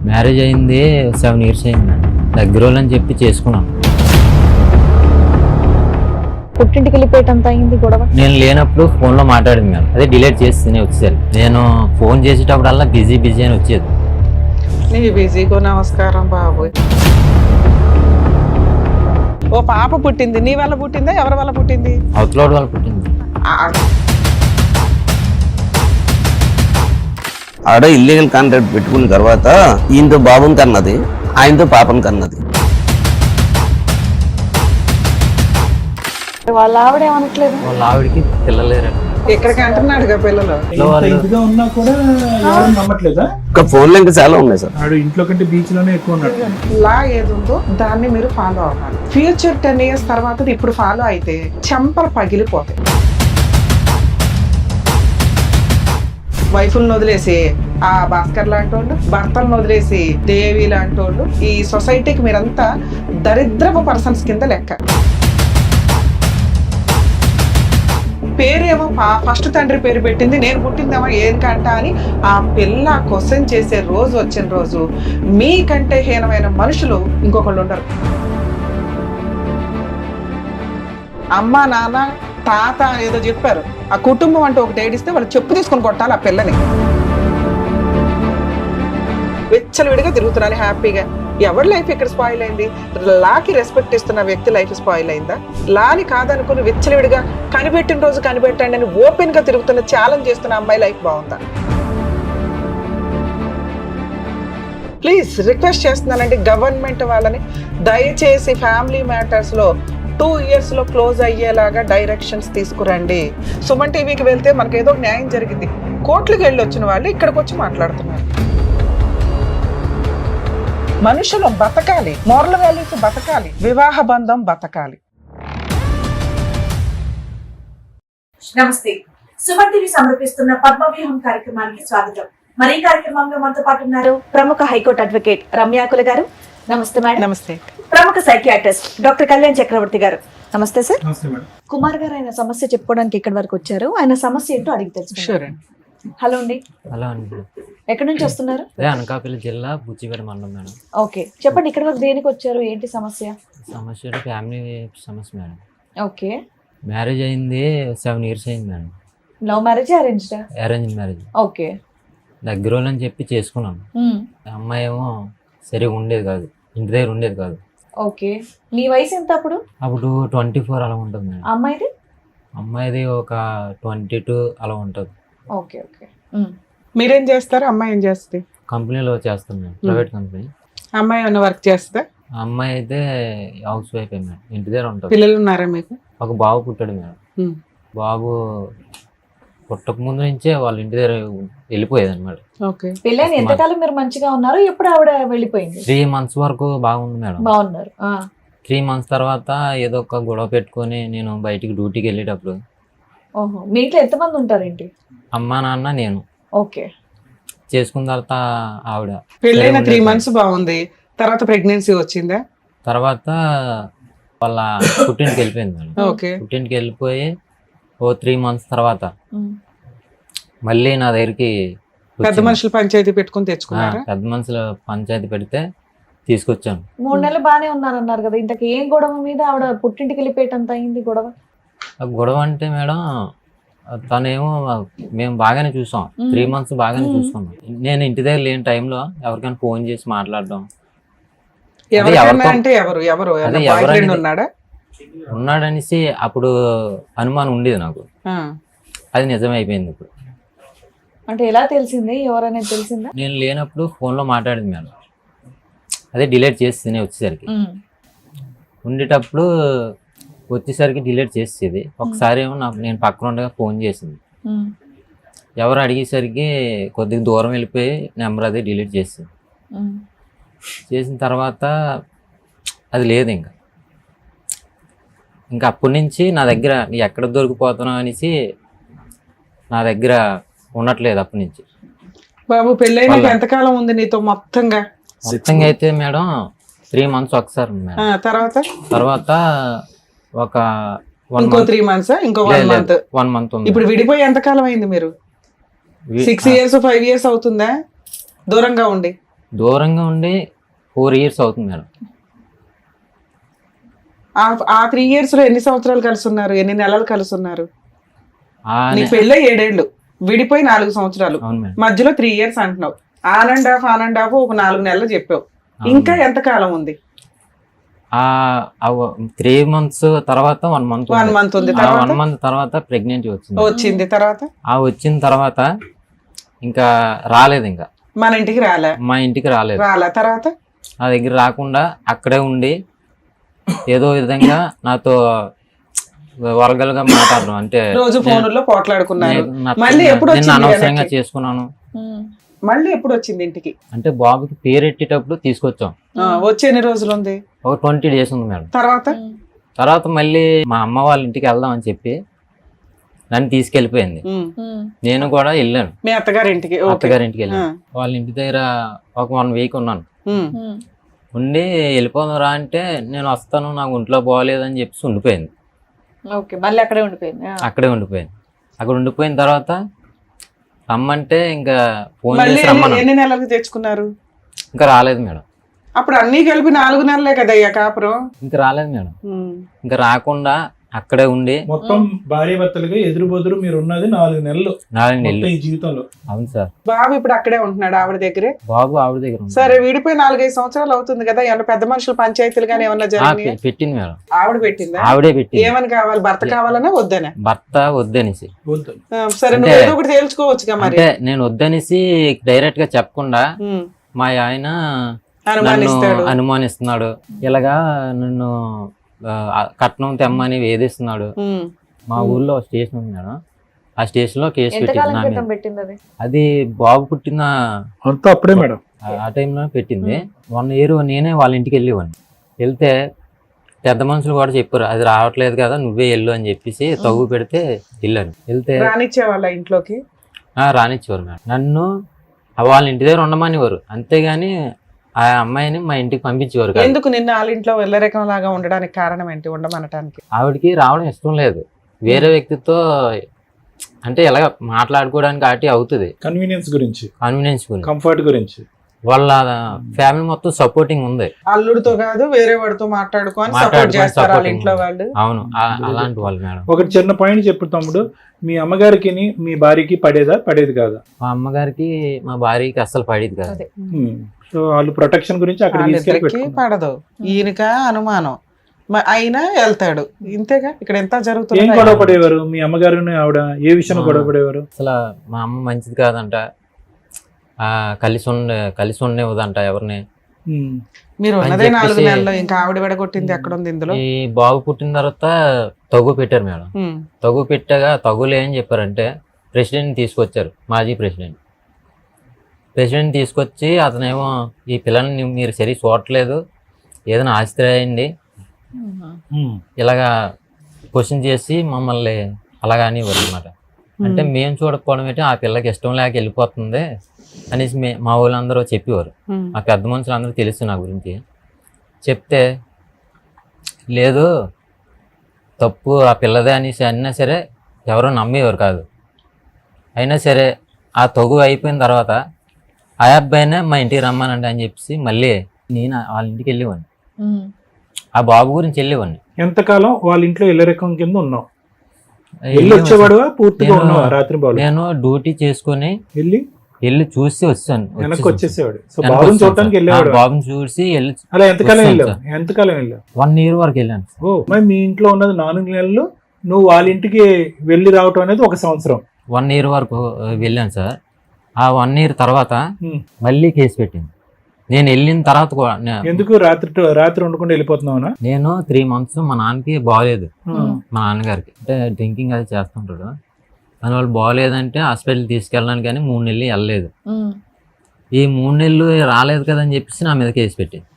Marriage అయింది 7 years అయింది madam. దగ్గర వాళ్ళని చెప్పి చేసుకున్నాం. పుట్టింటికి వెళ్ళిపోయేటంత అయింది గొడవ. నేను లేనప్పుడు ఫోన్లో మాట్లాడింది మేడం. అదే డిలీట్ చేస్తేనే వచ్చేది. నేను ఫోన్ చేసేటప్పుడల్లా బిజీ అని వచ్చేది. నీ బిజీగో నమస్కారం బాబు. ఓ పాప పుట్టింది, నీ వల్ల పుట్టిందా ఎవరి వల్ల పుట్టింది? అవతలోడు వాళ్ళు పుట్టింది. ఆడ ఇల్లీగల్ కాంట్రాక్ట్ పెట్టుకున్న తర్వాత ఈయనతో బాబుని కన్నది, ఆయనతో పాపని కన్నది. వాళ్ళ ఆవిడ ఏమనట్లేదు. వాళ్ళ ఆవిడికి పిల్లలేరండి. ఇక్కడికి అంటున్నాడుగా పిల్లలు. ఇదిగా ఉన్నా కూడా ఎవరు నమ్మట్లేదా? ఇంకా ఫోన్లో ఇంకా చాలా ఉన్నాయి సార్. ఆడు ఇంట్లో కంటే బీచ్ లోనే ఎక్కువ ఉన్నాడు. లా ఏది ఉందో దాన్ని మీరు ఫాలో అవ్వాలి. ఫ్యూచర్ 10 years తర్వాత ఇప్పుడు ఫాలో అయితే చెంపలు పగిలిపోతాయి. వైఫుల్ని వదిలేసి ఆ భాస్కర్ లాంటి వాళ్ళు, భర్తలను వదిలేసి దేవి లాంటి వాళ్ళు, ఈ సొసైటీకి మీరంతా దరిద్రపు పర్సన్స్ కింద లెక్క. పేరేమో ఫస్ట్ తండ్రి పేరు పెట్టింది, నేను పుట్టిందేమో ఏంకంట అని ఆ పిల్ల క్వశ్చన్ చేసే రోజు వచ్చిన రోజు మీకంటే హీనమైన మనుషులు ఇంకొకళ్ళు ఉండరు. అమ్మ నాన్న తాత ఏదో చెప్పారు, ఆ కుటుంబం అంటే ఒకటి ఏడిస్తే వాళ్ళు చెప్పు తీసుకొని కొట్టాలి ఆ పిల్లని. విచ్చలవిడిగా తిరుగుతున్నాను హ్యాపీగా. ఎవరి లైఫ్ ఇక్కడ స్పాయిల్ అయింది? లాకి రెస్పెక్ట్ ఇస్తున్న వ్యక్తి లైఫ్ స్పాయిల్ అయిందా? లాని కాదనుకుని విచ్చలవిడిగా కనిపెట్టిన రోజు కనిపెట్టండి అని ఓపెన్ గా తిరుగుతున్న ఛాలెంజ్ చేస్తున్న అమ్మాయి లైఫ్ బాగుందా? ప్లీజ్ రిక్వెస్ట్ చేస్తున్నానండి గవర్నమెంట్ వాళ్ళని, దయచేసి ఫ్యామిలీ మ్యాటర్స్ లో 2 years లో క్లోజ్ అయ్యేలాగా డైరెక్షన్స్ తీసుకురండి. సుమన్ టీవీకి వెళ్తే మనకు ఏదో న్యాయం జరిగింది. కోర్టులకు వెళ్ళి వచ్చిన వాళ్ళు ఇక్కడికి వచ్చి మాట్లాడుతున్నారు. మనుషులు బతకాలి, మోరల్ వాల్యూస్ బతకాలి, వివాహ బంధం బతకాలి. నమస్తే. సుమన్ టీవీ సమర్పిస్తున్న పద్మవ్యూహం కార్యక్రమానికి స్వాగతం. మరి ఈ కార్యక్రమంలో మనతో పాటు ఉన్నారు ప్రముఖ హైకోర్టు అడ్వకేట్ రమ్యాకుల గారు. నమస్తే మేడం. నమస్తే. ప్రముఖ సైకియాట్రిస్ట్ డాక్టర్ కళ్యాణ్ చక్రవర్తి గారు. నమస్తే సార్. నమస్తే మేడం. కుమార్ గారు ఆయన సమస్య చెప్పుకోవడానికి ఇక్కడి వరకు వచ్చారు. ఆయన సమస్య ఏంటో అడిగి తెలుసుకుందాం. షూర్ అండి. హలో అండి, అలా అండి. ఎక్కడి నుంచి వస్తున్నారు? అదే అనకాపల్లి జిల్లా బుచ్చిపేట మండలం మేడం. ఓకే, చెప్పండి ఇక్కడి వరకు దేనికి వచ్చారు, ఏంటి సమస్య? సమస్య ఫ్యామిలీ సమస్య మేడం. ఓకే, మ్యారేజ్ అయింది 7 years అయింది మేడం. లవ్ మ్యారేజ్ అరేంజ్డా? Arrange marriage. ఓకే, దగ్గర వాళ్ళని చెప్పి చేసుకున్నాం. అమ్మాయి ఏమో సరిగా ఉండేది కాదు, ఇంటి దగ్గర ఉండేది కాదు. ఓకే, మీ వయసు ఎంత అప్పుడు? అప్పుడు 24 అలా ఉంటుంది మేడం. అమ్మాయిది? అమ్మాయిది ఒక 22 అలా ఉంటుంది. Okay okay. మీరేం చేస్తారు? అమ్మాయి ఏం చేస్తుంది? కంపెనీలో చేస్తాను మేడం, ప్రైవేట్ కంపెనీ. అమ్మాయి ఏమైనా వర్క్ చేస్తా? అమ్మాయి అయితే హౌస్ వైఫ్ మేడం, ఇంటి దగ్గర ఉంటుంది. పిల్లలు ఉన్నారా మీకు? ఒక బాబు పుట్టాడు మేడం. బాబు పుట్టక ముందు నుంచే వాళ్ళ ఇంటి దగ్గర వెళ్ళిపోయేది అనమాట. ఓకే. పెళ్ళైన ఎంతకాలం మీరు మంచిగా ఉన్నారు? ఎప్పుడు ఆవిడ వెళ్ళిపోయింది? 3 months వరకు బాగుంది మేడం. బాగున్నారు. 3 months తర్వాత ఏదో ఒక గొడవ పెట్టుకొని నేను బయటికి డ్యూటీకి వెళ్ళేటప్పుడు. ఓహో, మీ ఇంట్లో ఎంతమంది ఉంటారేంటి? అమ్మ నాన్న నేను. ఓకే. చేసుకున్న తర్వాత ఆవిడ పెళ్ళైన 3 months బాగుంది, తర్వాత ప్రెగ్నెన్సీ వచ్చిందా? తర్వాత వాళ్ళ పుట్టింటికి వెళ్ళిపోయింది మేడం. ఓకే. పుట్టింటికి వెళ్ళిపోయి ఓ 3 months తర్వాత మళ్ళీ నా దగ్గరికి పెద్ద మనుషులు పంచాయతీ పెట్టుకుని తెచ్చుకున్నారా? పెద్ద మనుషులు పంచాయతీ పెడితే తీసుకొచ్చాను. 3 నెలలు బాగానే ఉన్నారన్నారు కదా, ఇంతకు ఏం గొడవ మీద ఆవిడ పుట్టింటికి వెళ్ళిపోయేటంత అయింది గొడవ? గొడవ అంటే మేడం తనేమో మేము బాగానే చూసాం, 3 months బాగానే చూసుకున్నాం. నేను ఇంటి దగ్గర లేని టైంలో ఎవరికైనా ఫోన్ చేసి మాట్లాడడం. అంటే ఎవరు ఎవరు ఉన్నాడా? ఉన్నాడనేసి అప్పుడు అనుమానం ఉండేది నాకు. అది నిజమైపోయింది ఇప్పుడు. అంటే ఎలా తెలిసింది, ఎవరనేది తెలిసిందా? నేను లేనప్పుడు ఫోన్లో మాట్లాడింది మేడం. అదే డిలీట్ చేస్తేనే వచ్చేసరికి. ఉండేటప్పుడు వచ్చేసరికి డిలీట్ చేసేది. ఒకసారి ఏమో నేను పక్కన ఉండగా ఫోన్ చేసింది. ఎవరు అడిగేసరికి కొద్దిగా దూరం వెళ్ళిపోయి నెంబర్ అది డిలీట్ చేసింది. చేసిన తర్వాత అది లేదు ఇంకా అప్పటి నుంచి నా దగ్గర ఎక్కడ దొరికిపోతున్నావు అనేసి నా దగ్గర ఉండట్లేదు అప్పటి నుంచి. బాబు పెళ్ళైన ఎంతకాలం ఉంది నీతో మొత్తంగా? మొత్తంగా అయితే మేడం 3 months ఒకసారి మేడం. తర్వాత ఒక 3 months, ఇంకో 1 month ఉంది. ఇప్పుడు విడిపోయి ఎంతకాలం అయింది మీరు? 6 years 5 years అవుతుందా దూరంగా ఉండి? దూరంగా ఉండి 4 years అవుతుంది మేడం. ఆ 3 years లో ఎన్ని సంవత్సరాలు కలిసి ఉన్నారు, ఎన్ని నెలలు కలిసి ఉన్నారు? ఆ నీ పెళ్ళి 7 ఏళ్ళు, విడిపోయి 4 సంవత్సరాలు, అవును మేడం. మధ్యలో 3 years అంటున్నావు. ఆన్ అండ్ ఆఫ్ ఒక 4 నెలలు చెప్పావు. ఇంకా ఎంత కాలం ఉంది? 3 months తర్వాత 1 month 1 month ఉంది. 1 month తర్వాత ప్రెగ్నెంట్ వచ్చింది. తర్వాత వచ్చిన తర్వాత ఇంకా రాలేదు, ఇంకా మన ఇంటికి రాలే. మా ఇంటికి రాలేదు. తర్వాత నా దగ్గర రాకుండా అక్కడే ఉండి ఏదో విధంగా నాతో వరగలుగా మాట్లాడడం, అంటే రోజు ఫోన్లో పోట్లాడుకున్నారు. నేను మళ్ళీ ఎప్పుడు నేను వచ్చింది అనవసరంగా వెనక్కి? చేసుకున్నాను. మళ్ళీ ఎప్పుడు వచ్చింది ఇంటికి? అంటే బాబుకి పేరెట్టేటప్పుడు తీసుకొచ్చాం. వచ్చి ఎన్ని రోజులు ఉంది? ఒక 20 days ఉంది మేడం. తర్వాత మళ్ళీ మా అమ్మ వాళ్ళ ఇంటికి వెళ్దాం అని చెప్పి నన్ను తీసుకెళ్ళిపోయింది. నేను కూడా వెళ్ళాను మీ అత్తగారి ఇంటికి. అత్తగారింటికి వెళ్ళాను. వాళ్ళ ఇంటి దగ్గర ఒక 1 week ఉన్నాను. ఉండి వెళ్ళిపోదాం రా అంటే నేను వస్తాను, నాకు ఒంట్లో బాగోలేదని చెప్పి ఉండిపోయింది. మళ్ళీ అక్కడే ఉండిపోయింది. అక్కడే ఉండిపోయింది. అక్కడ ఉండిపోయిన తర్వాత రమ్మంటే ఇంకా ఫోన్ మళ్ళీ చేసి రమ్మన్నాను. ఎన్ని నెలలకు తెచ్చుకున్నారు? ఇంకా రాలేదు మేడం. అప్పుడు అన్ని కలిపి 4 నెలలే కదయ్యా కాపురం. ఇంకా రాలేదు మేడం. ఇంకా రాకుండా అక్కడే ఉండి మొత్తం భార్య భర్తలుగా ఎదురు బొదురు మీరు ఉన్నది 4 నెలలు 4 నెలలు. మొత్తం ఈ జీవితంలో. అవును సార్. బాబు ఇప్పుడు అక్కడే ఉంటున్నాడు ఆవిడ దగ్గరే. బాబు ఆవిడ దగ్గర ఉంది. సరే, విడిపోయి 4-5 సంవత్సరాలు అవుతుంది కదా, ఏమన్నా పెద్ద మనుషులు పంచాయతీలు కానీ ఏమన్నా జరిగినాయా? పెట్టింది మేడం. ఆవిడ పెట్టిందా? ఆవిడే పెట్టింది. ఏమని కావాలి? భర్త కావాలనే వద్దనే? భర్త వద్దనేసి. వద్దు. సరే, నువ్వు ఏదో ఒకటి తేల్చుకోవచ్చుగా మరి. అంటే నేను వద్దనేసి డైరెక్ట్ గా చెప్పకుండా మా ఆయన అనుమానిస్తాడు. అనుమానిస్తున్నాడు. ఇలాగా నన్ను కట్నం తెమ్మని వేధిస్తున్నాడు. మా ఊర్లో స్టేషన్ ఉంది మేడం, ఆ స్టేషన్ లో కేసు పెట్టింది అది. అది బాబు పుట్టిన అంతా అప్పుడే మేడం. ఆ టైంలో పెట్టింది. 1 year నేనే వాళ్ళ ఇంటికి వెళ్ళేవాడిని. వెళ్తే పెద్ద మనుషులు కూడా చెప్పారు, అది రావట్లేదు కదా నువ్వే వెళ్ళు అని చెప్పేసి తగ్గు పెడితే వెళ్ళాను. వెళ్తే రానిచ్చేవాళ్ళ ఇంట్లోకి? రానిచ్చేవారు మేడం. నన్ను వాళ్ళ ఇంటి దగ్గర ఉండమనేవారు, అంతేగాని ఆ అమ్మాయిని మా ఇంటికి పంపించేవారు కాదు. ఎందుకు నిన్న వాళ్ళ ఇంట్లో వెళ్ళరకం లాగా ఉండడానికి కారణం ఏంటి? ఉండమనటానికి ఆవిడకి రావడం ఇష్టం లేదు. వేరే వ్యక్తితో అంటే ఎలా మాట్లాడుకోవడానికి ఆటి అవుతుంది. కన్వీనియన్స్ గురించి, కంఫర్ట్ గురించి వాళ్ళ ఫ్యామిలీ మొత్తం సపోర్టింగ్ ఉంది. అల్లుడితో కాదు వేరే వాడితో మాట్లాడుకొని సపోర్ట్ చేస్తారు వాళ్ళ ఇంట్లో వాళ్ళు. అవును, అలాంటి వాళ్ళు మేడం. ఒక చిన్న పాయింట్ చెప్పు తమ్ముడు, మీ అమ్మగారికి మీ భార్యకి పడేది కాదా? మా అమ్మగారికి మా భార్యకి అస్సలు పడేది కాదు. సో వాళ్ళు ప్రొటెక్షన్ గురించి అక్కడ వాళ్ళిద్దరికి పడదు. ఈయనక అనుమానం అయినా వెళ్తాడు, ఇంతేగా. ఇక్కడ ఎంత జరుగుతుంది? ఏం గొడవ పడేవారు మీ అమ్మగారు ఆవిడ? ఏ విషయంలో గొడవ పడేవారు? అసలు మా అమ్మ మంచిది కాదంట, కలిసి ఉండేదంట ఎవరిని. మీరు ఉన్నదే 4 నెలల్లో, ఇంకా ఆవిడ విడగొట్టింది ఎక్కడ ఉంది ఇందులో? ఈ బాబు పుట్టిన తర్వాత తగు పెట్టారు మేడం. తగు పెట్టాగా తగులు ఏం చెప్పారంటే ప్రెసిడెంట్ తీసుకొచ్చారు, మాజీ ప్రెసిడెంట్ తీసుకొచ్చి అతనేమో ఈ పిల్లని మీరు సరి చూడట్లేదు, ఏదైనా ఆస్తి రాయండి ఇలాగా క్వశ్చన్ చేసి మమ్మల్ని అలాగా అనేవారు అనమాట. అంటే మేము చూడకపోవడం ఏంటి, ఆ పిల్లకి ఇష్టం లేక వెళ్ళిపోతుంది అనేసి మా వాళ్ళందరూ చెప్పేవారు. ఆ పెద్ద మనుషులు అందరూ తెలుసు నా గురించి. చెప్తే లేదు తప్పు ఆ పిల్లదే అనేసి అయినా సరే ఎవరో నమ్మేవారు కాదు. అయినా సరే ఆ తగు అయిపోయిన తర్వాత ఆ అబ్బాయినే మా ఇంటికి రమ్మానండి అని చెప్పేసి మళ్ళీ నేను వాళ్ళ ఇంటికి వెళ్ళేవాడిని. ఆ బాబు గురించి వెళ్ళేవాడిని. ఎంతకాలం వాళ్ళ ఇంట్లో ఇళ్ళరకం కింద ఉన్నావు? వచ్చేవాడు పూర్తిగా ఉన్నావా? రాత్రి నేను డ్యూటీ చేసుకుని వెళ్ళి చూసి వచ్చాను. వెనక్కి వచ్చేసేవాడు. సో బాబుని చూడటానికి వెళ్ళేవాడు. బాబుని చూసి వెళ్ళి. అలా ఎంతకాలం వెళ్ళావు? 1 year వరకు వెళ్ళాను. ఓ, మరి మీ ఇంట్లో ఉన్నది 4 నెలలు, నువ్వు వాళ్ళ ఇంటికి వెళ్ళి రావటం అనేది 1 సంవత్సరం. 1 year వరకు వెళ్ళాను సార్. ఆ 1 year తర్వాత మళ్ళీ కేసు పెట్టింది. నేను వెళ్ళిన తర్వాత కూడా ఎందుకు రాత్రి ఉండకుండా వెళ్ళిపోతున్నావునా? నేను 3 months మా నాన్నకి బాగలేదు, మా నాన్నగారికి అంటే డ్రింకింగ్ అది చేస్తుంటాడు. దానివల్ల బాగలేదంటే హాస్పిటల్ తీసుకెళ్ళడానికి కానీ 3 నెలలు వెళ్ళలేదు. ఈ 3 నెలలు రాలేదు కదా అని చెప్పేసి నా మీద కేసు పెట్టింది.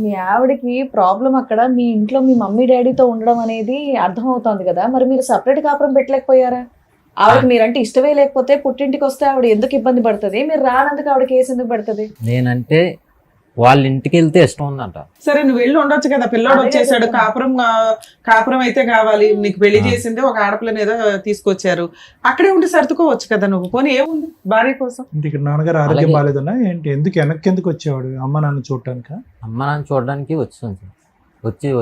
మీ ఆవిడకి ప్రాబ్లం అక్కడ మీ ఇంట్లో మీ మమ్మీ డాడీతో ఉండడం అనేది అర్థం అవుతుంది కదా, మరి మీరు సపరేట్ కాపురం పెట్టలేకపోయారా? ఆవిడకి మీరంటే ఇష్టమే లేకపోతే పుట్టింటికి వస్తే ఆవిడ ఎందుకు ఇబ్బంది పడుతుంది? మీరు రానందుకు ఆవిడ కేసు ఎందుకు పడుతుంది? నేనంటే వాళ్ళ ఇంటికి వెళ్తే ఇష్టం ఉందంట. సరే నువ్వు వెళ్ళి ఉండొచ్చు కదా, పిల్లోడు అదే వచ్చేసాడు, చెప్తున్నా. కాపురం అయితే కావాలి, నీకు పెళ్లి చేసింది ఒక ఆడపిల్లని ఏదో తీసుకొచ్చారు, అక్కడే ఉండి సర్దుకోవచ్చు కదా నువ్వు. పోనీ ఏముంది భార్య కోసం. ఇంటి ఇక్కడ నాన్నగారు ఆరోగ్యం అలాగే. బాగాలేదన్నా ఏంటి, వెనక్కి ఎందుకు వచ్చేవాడు అమ్మ నాన్న చూడటానికి? అమ్మ నాన్న చూడడానికి వచ్చాను సార్.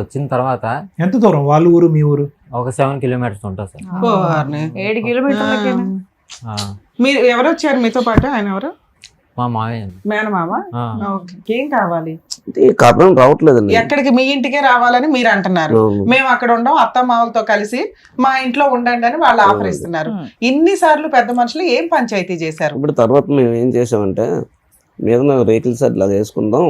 వచ్చిన తర్వాత ఎంత దూరం వాళ్ళ ఊరు మీ ఊరు? ఒక 7 kilometers ఉంటుంది సార్. 7 కిలోమీటర్లకేనా? ఆ, మీరు ఎవరు వచ్చారు మీతో పాటు? ఆయన ఎవరు? మా మావయ్య. మేనమామ. ఆ, ఓకే. ఏం కావాలి? అంటే కాపురం రావట్లేదండి. ఎక్కడికి? మీ ఇంటికే రావాలని మీరు అంటున్నారు. అవును. మేము అక్కడ ఉండం, అత్త మామలతో కలిసి మా ఇంట్లో ఉండండి అని వాళ్ళు ఆఫర్ ఇస్తున్నారు. ఇన్నిసార్లు పెద్ద మనుషులు ఏం పంచాయతీ చేశారు? ఇప్పుడు తర్వాత మేము ఏం చేసామంటే మీద రేకుల సెట్ అది వేసుకుందాం.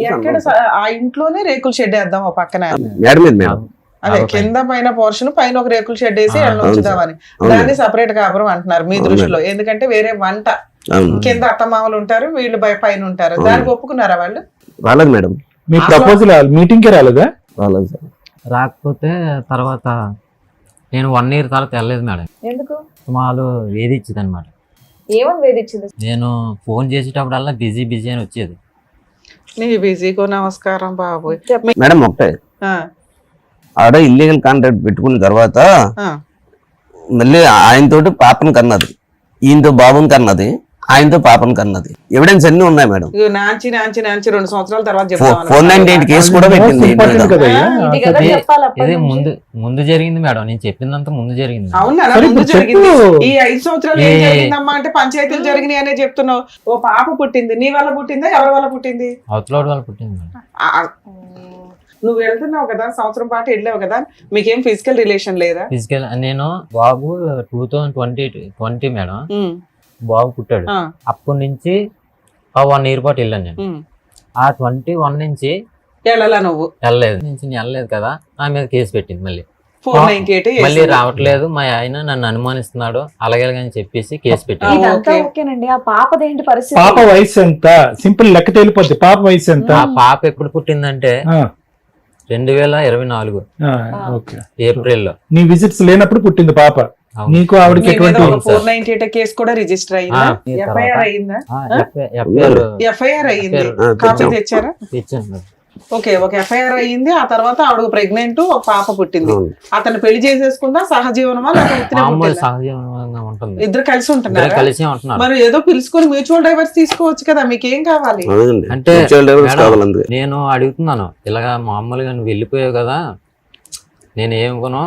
ఎక్కడ ఆ ఇంట్లోనే రేకుల షెడ్ వేద్దాం ఓ పక్కన. మేడ మీద మేడం. అదే కింద పైన పోర్షన్, పైన ఒక రేకుల షెడ్ వేసి ఆ, ఎండ ఉంచుదామని. అవును. దాన్ని సపరేట్ కాపురం అంటున్నారు మీ అవును. దృష్టిలో. ఎందుకంటే వేరే వంట, అవును. కింద అత్తమామలు ఉంటారు, వీళ్ళు పైన ఉంటారు. అవును. దానికి ఒప్పుకున్నారా వాళ్ళు? రాలేదు మేడం. మీ ప్రపోజల్ మీటింగ్ కి రాలేదా? రాలేదు సార్. రాకపోతే తర్వాత నేను 1 year తర్వాత వెళ్ళలేదు మేడం. ఎందుకు? వాళ్ళు వేధించింది అనమాట. ఏమని వేధించింది? నేను ఫోన్ చేసేటప్పుడల్లా బిజీ అని వచ్చేది. నీ బిజీకో నమస్కారం బాబు. మేడం ఒకటే, ఆడ ఇల్లీగల్ కాంట్రాక్ట్ పెట్టుకున్న తర్వాత మళ్ళీ ఆయనతోటి పాపను కన్నది, ఈయనతో బాబుని కన్నది, ఆయనతో పాపను కన్నది. ఎవిడెన్స్ అన్ని ఉన్నాయి మేడం. నాంచి 2 సంవత్సరాల తర్వాత 498 కేసు కూడా పెట్టింది ఈయన మీద. ఇంపార్టెంట్ కదా అయ్యా. ఇది కదా ఇది- చెప్పాలి అప్పటి ఇది నుంచి. ముందు జరిగింది మేడం. నేను చెప్పిందంత ముందు జరిగింది. అవునా? సరే, ముందు ఇప్పుడు జరిగింది. చెప్పు. ఈ 5 సంవత్సరాలు ఏం జరిగిందమ్మా అంటే పంచాయతీలు జరిగినాయి అనే చెప్తున్నావు. ఓ పాప పుట్టింది, నీ వల్ల పుట్టిందా ఎవరి వల్ల పుట్టింది? అవతలోడు వాళ్ళు పుట్టింది మేడం. నువ్వు వెళ్తున్నావు కదా, సంవత్సరం పాటు వెళ్ళావు కదా, మీకేం ఫిజికల్ రిలేషన్ లేదా? ఫిజికల్ నేను బాబు 2020 మేడం బాబు పుట్టాడు. ఆ, అప్పటి నుంచి 1 year పాటు వెళ్ళాను నేను. ఉమ్. ఆ 21 నుంచి వెళ్ళాలా నువ్వు? వెళ్ళలేదు కదా, నా మీద కేసు పెట్టింది. మళ్ళీ 498 మళ్ళీ రావట్లేదు, మా ఆయన నన్ను అనుమానిస్తున్నాడు అలాగే అని చెప్పేసి కేసు పెట్టింది. ఇదంతా ఓకే. ఓకేనండి. ఆ పాపదేంటి పరిస్థితి? పాప వయసు ఎంత? సింపుల్ లెక్క తేలిపోద్ది. పాప వయసు ఎంత? ఆ పాప ఎప్పుడు పుట్టిందంటే ఆ, 2024 ఓకే. ఏప్రిల్లో. నీ విజిట్స్ లేనప్పుడు పుట్టింది పాప. అవును. నీకు ఆవిడకి మీ మీద ఎటువంటి ఒక 498 కేసు కూడా రిజిస్టర్ అయిందా? ఆ, ఈ తర్వాత- ఎఫ్ఐఆర్ అయిందా? ఎఫ్ఐఆర్ అయింది. ఆ, కాపీ తెచ్చాం. తెచ్చారా? తెచ్చాను. ఓకే, ఒక ఎఫ్ఐఆర్ అయింది. ఆ తర్వాత ఆవిడ ప్రెగ్నెంట్, ఒక పాప పుట్టింది. అవును. అతను పెళ్లి చేసేసుకుందా? సహజీవనమా లేకపోతే మామూలు సహజీవనంగా ఉంటుంది. ఇద్దరు కలిసి ఇద్దరు ఉంటున్నారా? కలిసి ఉంటున్నారు. మరి ఏదో పిలుచుకొని మ్యూచువల్ డైవర్స్ తీసుకోవచ్చు కదా, మీకేం కావాలి? అదేండి. అంటే mutual divorce మేడం, కావాలి అందుకే. నేను అడుగుతున్నాను ఇలాగా మామూలుగా నువ్వు వెళ్ళిపోయావు కదా, నేను ఏమనుకోను,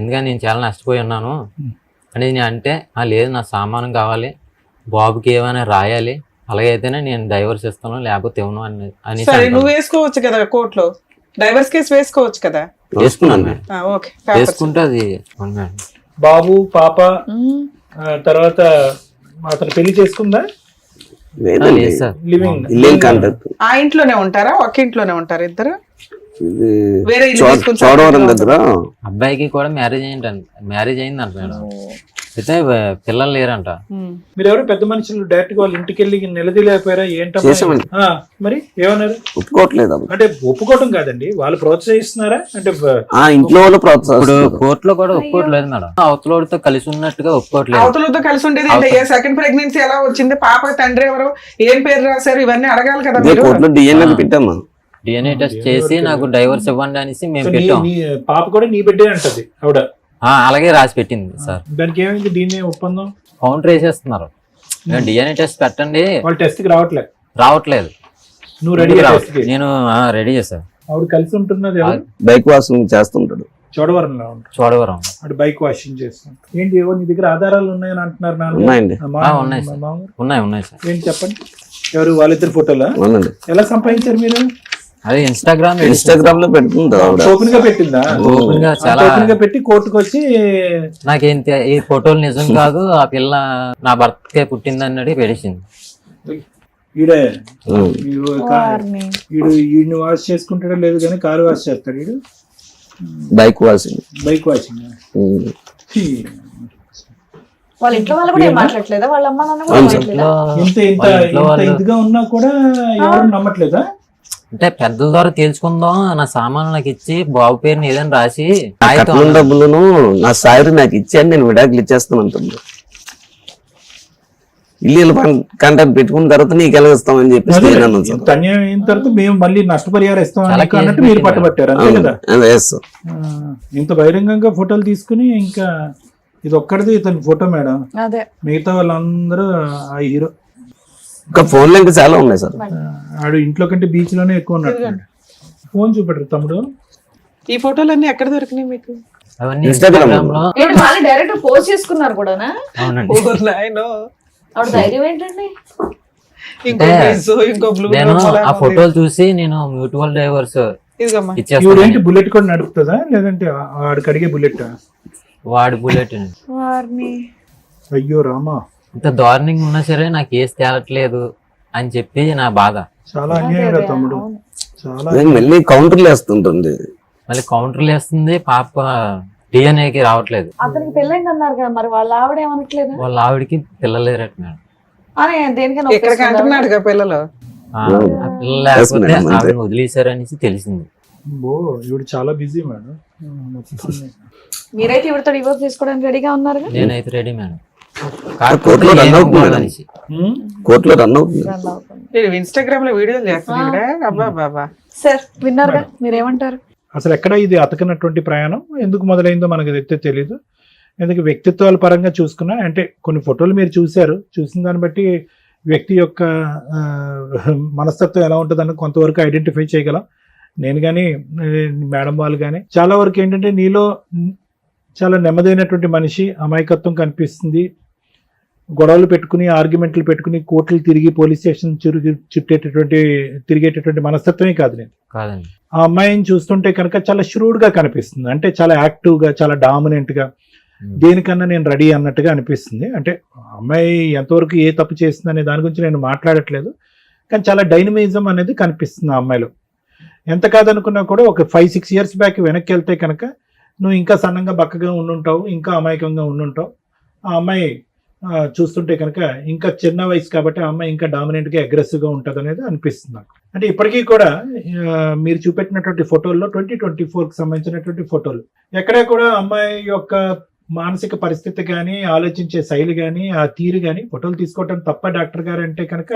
ఎందుకని నేను చాలా నష్టపోయి ఉన్నాను అని నేను అంటే, లేదు నా సామానం కావాలి, బాబుకి ఏమైనా రాయాలి, అలాగైతేనే నేను డైవర్స్ ఇస్తాను లేకపోతే ఇవ్వను అని సరే, నువ్వు వేసుకోవచ్చు కదా కోర్టులో, డైవర్స్ కేసు వేసుకోవచ్చు కదా. వేసుకున్నాను మేడం. ఓకే, వేసుకుంటే అది అవును మేడం. బాబు పాప ఉమ్. తర్వాత అతను పెళ్లి చేసుకుందా? లేదండి. లేదు సార్. Living illegal contract. ఆ ఇంట్లోనే ఉంటారా? ఒక్క ఇంట్లోనే ఉంటారా ఇద్దరు? ఇది వేరే ఇల్లు తీసుకుని చోడవరం దగ్గర అబ్బాయికి కూడా మ్యారేజ్ అయిందంట మేడం. అయితే పిల్లలు లేరంట. ఉమ్. మీరు ఎవరు పెద్ద మనుషులు డైరెక్ట్ గా వాళ్ళ ఇంటికి వెళ్ళి నిలదీలేకపోయారా? ఏంటమ్మా? చేసామండి. ఆ, మరి ఏమన్నారు? ఒప్పుకోవట్లేదు అమ్మ. అంటే ఒప్పుకోవటం కాదండి, వాళ్ళు ప్రోత్సహిస్తున్నారా? అంటే ఆ ఇంట్లో వాళ్ళు ఇప్పుడు ప్రోత్సహిస్తారు. కోర్టులో కూడా ఒప్పుకోవట్లేదు మేడం. అవతలోడితో కలిసి ఉన్నట్టుగా ఒప్పుకోవట్లేదు. అవతలతో కలిసి ఉండేది ఏంటి? ఏ సెకండ్ ప్రెగ్నెన్సీ ఎలా వచ్చింది? పాప తండ్రి ఎవరు? ఏం పేరు రాశారు? ఇవన్నీ అడగాలి కదా ఇదే మీరు. కోర్టులో డిఎన్ఏ పెట్టామా? డిఎన్ఏ టెస్ట్ చేసి నాకు డైవర్స్ ఇవ్వండి అనేసి మేము నీ- పెట్టాం. నీ పాప కూడా నీ బిడ్డే అంటది ఆవిడ. అలాగే రాసి పెట్టింది సార్. దానికి ఏమైంది? దీన్ని ఒప్పందం కౌంటర్ వేసేస్తున్నారు. డిఎన్ఏ టెస్ట్ పెట్టండి, వాళ్ళు టెస్ట్ కి రావట్లేదు. రావట్లేదు. నువ్వు రెడీ టెస్ట్ కి? నేను రెడీ చేశాను. ఆవిడ కలిసి ఉంటున్నది ఎవరు? బైక్ వాషింగ్ చేస్తుంటాడు. చోడవరంలో ఉంటాడు. చూడవరం. అటు బైక్ వాషింగ్ చేస్తాం. ఏంటి ఏవో నీ దగ్గర ఆధారాలు ఉన్నాయని అంటున్నారు నాన్న. ఉన్నాయండి. ఉన్నాయి సార్. ఉన్నాయి సార్. ఏంటి చెప్పండి. ఎవరు? వాళ్ళిద్దరు ఫోటోలా? అవునండి. ఎలా సంపాదించారు మీరు? అది ఇన్స్టాగ్రామ్ లో పెడుతుంది ఆవిడ. ఓపెన్ గా పెట్టిందా? ఓపెన్ గా చాలా ఓపెన్ గా పెట్టి కోర్టుకు వచ్చి నాకేంటి ఈ ఫోటోలు నిజం కాదు, ఆ పిల్ల నా భర్తకే పుట్టింది అన్నది పెట్టేసింది. ఈడే ఉం. వారిని. ఈయన వాష్ చేసుకుంటాడో లేదు కానీ కారు వాష్ చేస్తాడు ఈడు. Bike washing. Bike washing. ఉం. వాళ్ళ ఇంట్లో వాళ్ళు కూడా ఏం మాట్లాడలేదా? వాళ్ళ అమ్మ నాన్న కూడా అవును. మాట్లాడలేదా? ఇంత ఇంత వాళ్ళ ఇంట్లో ఇంత వాళ్ళు- ఇదిగా ఉన్నా కూడా ఎవరు నమ్మట్లేదా? అంటే పెద్దల ద్వారా తెలుసుకుందాం, నా సామాను నాకు ఇచ్చి బాబు పేరుని ఏదైనా రాసి కాగితం కట్నం డబ్బులను నా సాయి నాకు ఇచ్చాను, నేను విడాకులు ఇచ్చేస్తాను అంటుంది. ఇల్లీగల్ కాంట్రాక్ట్ పెట్టుకున్న తర్వాత నీకు ఎలా ఇస్తామని చెప్పేసి అదే, నేను అన్నాను సార్. ఇంత అన్యాయం అయిన తర్వాత మేము మళ్ళీ నష్టపరిహారం ఇస్తాం చాలా నీకు అన్నట్టు కేసులు మీరు పెట్టారు. పట్టుబట్టారు అంతే కదా. Yes sir. ఇంత బహిరంగంగా ఫోటోలు తీసుకుని ఇంకా ఇది ఒక్కడిది ఇతని ఫోటో మేడం, అదే మిగతా వాళ్ళందరూ ఆ హీరో. ఇంకా ఫోన్లో ఇంకా చాలా ఉన్నాయి సార్. ఆడు ఇంట్లో కంటే బీచ్ లోనే ఎక్కువ ఉన్నట్టు. ఫోన్ చూపెట్టరు తమ్ముడు. ఈ ఫోటోలన్నీ ఎక్కడ దొరికినాయి మీకు? అవన్నీ Instagram ఇన్స్టాగ్రామ్ లో. ఏంటి వాళ్ళు డైరెక్ట్ పోస్ట్ చేసుకున్నారు కూడానా? అవునండి. ఓ నాయనో. ఆవిడ ధైర్యం ఏంటండి? ఇంకో అంటే డ్రెస్, ఇంకో బ్లూ నేను ఆ ఫోటోలు చూసి నేను మ్యూచువల్ డైవర్స్ ఇదిగమ్మా. ఇవిడేంటి ఇచ్చేస్తాను. బుల్లెట్ కూడా నడుపుతుందా లేదంటే ఆడికి అడిగే బుల్లెట్? వాడి బుల్లెట్ వారిని అయ్యో రామా, ఇంత దారుణంగా ఉన్నా సరే నాకు కేసు తేలట్లేదు అని చెప్పి నా బాధ. చాలా అన్యాయం రా తమ్ముడు, చాలా. నేను మళ్ళీ కౌంటర్లు వేస్తుంటుంది. మళ్ళీ కౌంటర్లు వేస్తుంది, పాప డిఎన్ఏకి రావట్లేదు. అతనికి పెళ్ళైంది అన్నారు కదా, మరి వాళ్ళ ఆవిడ ఏమనట్లేదు? వాళ్ళ ఆవిడకి పిల్లలు లేరట మేడం. అని దేనికైనా ఇక్కడికి ఒప్పేసుకుందా? అంటున్నాడుగా పిల్లలు. ఆ పిల్లలు లేకపోతే Yes, madam. ఆవిడని వదిలేశారనేసి తెలిసింది. బో ఇవిడు చాలా బిజీ మేడం. మీరైతే ఇవిడతో డివోర్స్ తీసుకోవడానికి రెడీగా ఉన్నారుగా? నేనైతే రెడీ మేడం. కోర్టులో రన్ అవుతుంది మేడం. అనేసి. కోర్టులో రన్ అవుతుంది. ఇన్స్టాగ్రామ్ లో వీడియోలు చేస్తున్నాడు. అబ్బా బాబా. సార్ విన్నారుగా, మీరేమంటారు? అసలు ఎక్కడ ఇది అతకనటువంటి ప్రయాణం ఎందుకు మొదలైందో మనకు అయితే తెలీదు. ఎందుకు వ్యక్తిత్వాల పరంగా చూసుకున్నా అంటే కొన్ని ఫోటోలు మీరు చూశారు, చూసిన దాన్ని బట్టి వ్యక్తి యొక్క మనస్తత్వం ఎలా ఉంటుందని కొంతవరకు ఐడెంటిఫై చేయగలం. నేను కానీ మేడం వాళ్ళు కానీ చాలా వరకు ఏంటంటే నీలో చాలా నెమ్మదైనటువంటి మనిషి, అమాయకత్వం కనిపిస్తుంది. గొడవలు పెట్టుకుని ఆర్గ్యుమెంట్లు పెట్టుకుని కోర్టులు తిరిగి పోలీస్ స్టేషన్ తిరిగేటటువంటి మనస్తత్వమే కాదు నేను. కాదండి. ఆ అమ్మాయిని చూస్తుంటే కనుక చాలా ష్రూడ్గా కనిపిస్తుంది. అంటే చాలా యాక్టివ్గా, చాలా డామినెంట్గా, దేనికన్నా నేను రెడీ అన్నట్టుగా అనిపిస్తుంది. అంటే అమ్మాయి ఎంతవరకు ఏ తప్పు చేస్తుంది అనే దాని గురించి నేను మాట్లాడట్లేదు, కానీ చాలా డైనమిజం అనేది కనిపిస్తుంది ఆ అమ్మాయిలో. ఎంత కాదనుకున్నా కూడా ఒక 5-6 years బ్యాక్ వెనక్కి వెళ్తే కనుక నువ్వు ఇంకా సన్నంగా బక్కగా ఉండుంటావు, ఇంకా అమాయకంగా ఉండుంటావు. ఆ అమ్మాయి చూస్తుంటే కనుక ఇంకా చిన్న వయసు కాబట్టి ఆ అమ్మాయి ఇంకా డామినెంట్గా అగ్రెసివ్గా ఉంటుంది అనేది అనిపిస్తుంది నాకు. అంటే ఇప్పటికీ కూడా మీరు చూపెట్టినటువంటి ఫోటోల్లో 2024కి సంబంధించినటువంటి ఫోటోలు ఎక్కడా కూడా అమ్మాయి యొక్క మానసిక పరిస్థితి కానీ, ఆలోచించే శైలి కానీ, ఆ తీరు కానీ ఫోటోలు తీసుకోవటం తప్ప డాక్టర్ గారు అంటే కనుక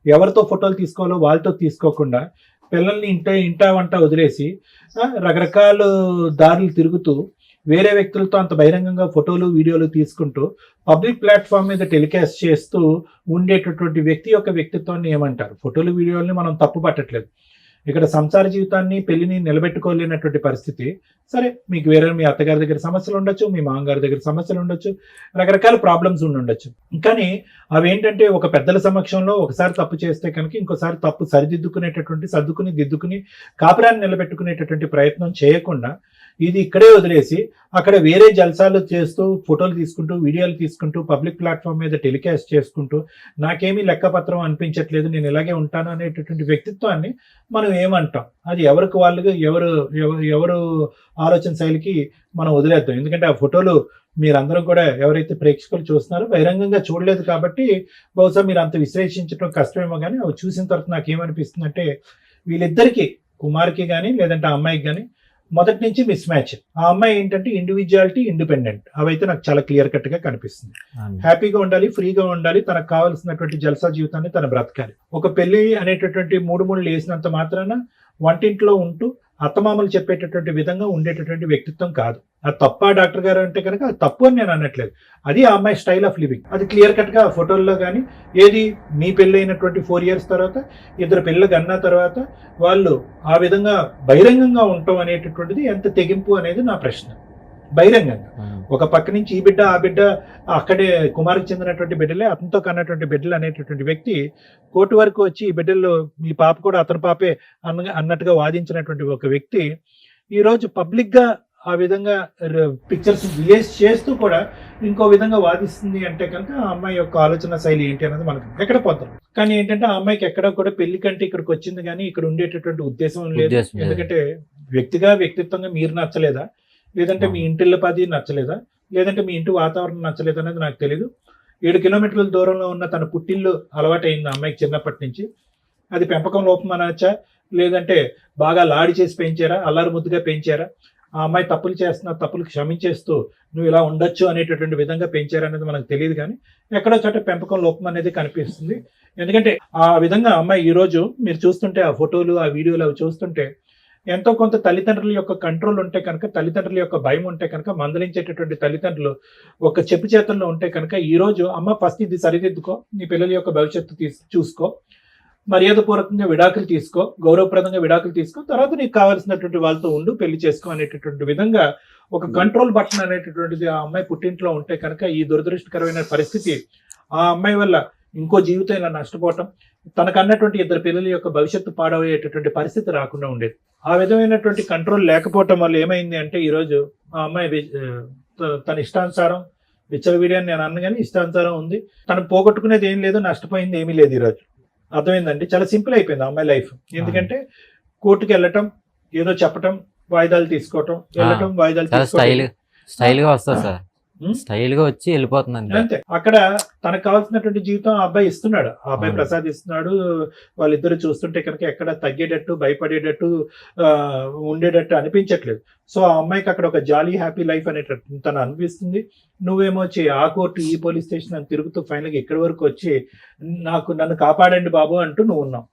ఎవరితో ఫోటోలు తీసుకోవాలో వాళ్ళతో తీసుకోకుండా పిల్లల్ని ఇంటా వంట వదిలేసి రకరకాల దారులు తిరుగుతూ వేరే వ్యక్తులతో అంత బహిరంగంగా ఫోటోలు వీడియోలు తీసుకుంటూ పబ్లిక్ ప్లాట్ఫామ్ మీద టెలికాస్ట్ చేస్తూ ఉండేటటువంటి వ్యక్తి యొక్క వ్యక్తిత్వాన్ని ఏమంటారు? ఫోటోలు వీడియోలని మనం తప్పు పట్టట్లేదు. ఇక్కడ సంసార జీవితాన్ని, పెళ్లిని నిలబెట్టుకోలేనటువంటి పరిస్థితి. సరే, మీకు వేరే మీ అత్తగారి దగ్గర సమస్యలు ఉండొచ్చు, మీ మామగారి దగ్గర సమస్యలు ఉండొచ్చు, రకరకాల ప్రాబ్లమ్స్ ఉండొచ్చు. కానీ అవేంటంటే ఒక పెద్దల సమక్షంలో ఒకసారి తప్పు చేస్తే కనుక ఇంకోసారి తప్పు సర్దుకుని దిద్దుకుని కాపురాన్ని నిలబెట్టుకునేటటువంటి ప్రయత్నం చేయకుండా ఇది ఇక్కడే వదిలేసి అక్కడ వేరే జల్సాలు చేస్తూ ఫోటోలు తీసుకుంటూ వీడియోలు తీసుకుంటూ పబ్లిక్ ప్లాట్ఫామ్ మీద టెలికాస్ట్ చేసుకుంటూ నాకేమీ లెక్కపత్రం అనిపించట్లేదు, నేను ఇలాగే ఉంటాను అనేటటువంటి వ్యక్తిత్వాన్ని మనం ఏమంటాం? అది ఎవరికి వాళ్ళుగా ఎవరు ఆలోచన శైలికి మనం వదిలేద్దాం. ఎందుకంటే ఆ ఫోటోలు మీరందరూ కూడా ఎవరైతే ప్రేక్షకులు చూస్తున్నారో బహిరంగంగా చూడలేదు కాబట్టి బహుశా మీరు అంత విశ్లేషించడం కష్టమేమో. కానీ అవి చూసిన తర్వాత నాకేమనిపిస్తుంది అంటే వీళ్ళిద్దరికీ, కుమార్కి కానీ లేదంటే ఆ అమ్మాయికి కానీ మొదటి నుంచి మిస్ మ్యాచ్. ఆ అమ్మాయి ఏంటంటే ఇండివిజువాలిటీ, ఇండిపెండెంట్, అవైతే నాకు చాలా క్లియర్ కట్ గా కనిపిస్తుంది. హ్యాపీగా ఉండాలి, ఫ్రీగా ఉండాలి, తనకు కావాల్సినటువంటి జల్సా జీవితాన్ని తను బ్రతకాలి. ఒక పెళ్లి అనేటటువంటి మూడు వేసినంత మాత్రాన వంటింట్లో ఉంటూ అత్తమామలు చెప్పేటటువంటి విధంగా ఉండేటటువంటి వ్యక్తిత్వం కాదు. అది తప్ప డాక్టర్ గారు అంటే కనుక అది తప్పు అని నేను అనట్లేదు. అది ఆ అమ్మాయి స్టైల్ ఆఫ్ లివింగ్. అది క్లియర్ కట్ గా ఫోటోల్లో కానీ ఏది మీ పెళ్ళి అయినటువంటి 4 years తర్వాత, ఇద్దరు పిల్లలు అన్న తర్వాత వాళ్ళు ఆ విధంగా బహిరంగంగా ఉండటం అనేటటువంటిది ఎంత తెగింపు అనేది నా ప్రశ్న. బహిరంగంగా ఒక పక్క నుంచి ఈ బిడ్డ ఆ బిడ్డ అక్కడే కుమారికి చెందినటువంటి బిడ్డలే, అతనితో కన్నటువంటి బిడ్డలు అనేటటువంటి వ్యక్తి కోర్టు వరకు వచ్చి ఈ బిడ్డల్లో మీ పాప కూడా అతని పాపే అన్నట్టుగా వాదించినటువంటి ఒక వ్యక్తి ఈరోజు పబ్లిక్ గా ఆ విధంగా పిక్చర్స్ రిలీజ్ చేస్తూ కూడా ఇంకో విధంగా వాదిస్తుంది అంటే కనుక ఆ అమ్మాయి యొక్క ఆలోచన శైలి ఏంటి అనేది మనకు ఎక్కడ పోతాం. కానీ ఏంటంటే ఆ అమ్మాయికి ఎక్కడ కూడా పెళ్లి కంటే ఇక్కడికి వచ్చింది కానీ ఇక్కడ ఉండేటటువంటి ఉద్దేశం లేదు. ఎందుకంటే వ్యక్తిత్వంగా మీరు నచ్చలేదా, లేదంటే మీ ఇంటిళ్ళ పది నచ్చలేదా, లేదంటే మీ ఇంటి వాతావరణం నచ్చలేదు అనేది నాకు తెలియదు. 7 kilometers దూరంలో ఉన్న తన పుట్టిల్లు అలవాటైంది అమ్మాయికి చిన్నప్పటి నుంచి. అది పెంపకం లోపం అనొచ్చా, లేదంటే బాగా లాడి చేసి పెంచారా, అల్లారు ముద్దుగా పెంచారా, ఆ అమ్మాయి తప్పులు చేస్తున్నా తప్పులు క్షమించేస్తూ నువ్వు ఇలా ఉండొచ్చు అనేటటువంటి విధంగా పెంచారనేది మనకు తెలియదు, కానీ ఎక్కడో చోట పెంపకం లోపం అనేది కనిపిస్తుంది. ఎందుకంటే ఆ విధంగా అమ్మాయి ఈ రోజు మీరు చూస్తుంటే ఆ ఫోటోలు ఆ వీడియోలు అవి చూస్తుంటే ఎంతో కొంత తల్లిదండ్రుల యొక్క కంట్రోల్ ఉంటే కనుక, తల్లిదండ్రుల యొక్క భయం ఉంటే కనుక, మందలించేటటువంటి తల్లిదండ్రులు ఒక చెప్పు చేతుల్లో ఉంటే కనుక ఈ రోజు అమ్మ ఫస్ట్ ఇది సరిదిద్దుకో, నీ పిల్లల యొక్క భవిష్యత్తు చూసుకో, మర్యాదపూర్వకంగా విడాకులు తీసుకో, గౌరవప్రదంగా విడాకులు తీసుకో, తర్వాత నీకు కావాల్సినటువంటి వాళ్ళతో ఉండు, పెళ్లి చేసుకో అనేటటువంటి విధంగా ఒక కంట్రోల్ బటన్ అనేటటువంటిది ఆ అమ్మాయి పుట్టింట్లో ఉంటే కనుక ఈ దురదృష్టకరమైన పరిస్థితి ఆ అమ్మాయి వల్ల ఇంకో జీవితం ఇలా నష్టపోవటం, తనకన్నటువంటి ఇద్దరు పిల్లల యొక్క భవిష్యత్తు పాడయ్యేటటువంటి పరిస్థితి రాకుండా ఉండేది. ఆ విధమైనటువంటి కంట్రోల్ లేకపోవటం వల్ల ఏమైంది అంటే ఈరోజు ఆ అమ్మాయి తన ఇష్టానుసారం విచ్చలవిడియని నేను అన్న కానీ ఇష్టానుసారం ఉంది. తను పోగొట్టుకునేది ఏం లేదు, నష్టపోయింది ఏమీ లేదు. ఈరోజు అర్థమైందండి, చాలా సింపుల్ అయిపోయింది ఆ అమ్మాయి లైఫ్. ఎందుకంటే కోర్టుకి వెళ్ళటం, ఏదో చెప్పటం, వాయిదాలు తీసుకోవటం, వెళ్ళటం, వాయిదాలు తీసుకోవటం, స్టైల్ గా వస్తుంది సార్, స్టైల్ గా వచ్చి వెళ్ళిపోతుంది అంతే. అక్కడ తనకు కావాల్సినటువంటి జీవితం ఆ అబ్బాయి ఇస్తున్నాడు, ఆ అబ్బాయి ప్రసాదిస్తున్నాడు. వాళ్ళిద్దరు చూస్తుంటే కనుక ఎక్కడ తగ్గేటట్టు, భయపడేటట్టు, ఉండేటట్టు అనిపించట్లేదు. సో ఆ అమ్మాయికి అక్కడ ఒక జాలీ హ్యాపీ లైఫ్ అనేటట్టు తను అనిపిస్తుంది. నువ్వేమో వచ్చి ఆ కోర్టు ఈ పోలీస్ స్టేషన్ అని తిరుగుతూ ఫైనల్గా ఇక్కడి వరకు వచ్చి నన్ను కాపాడండి బాబు అంటూ నువ్వు ఉన్నావు.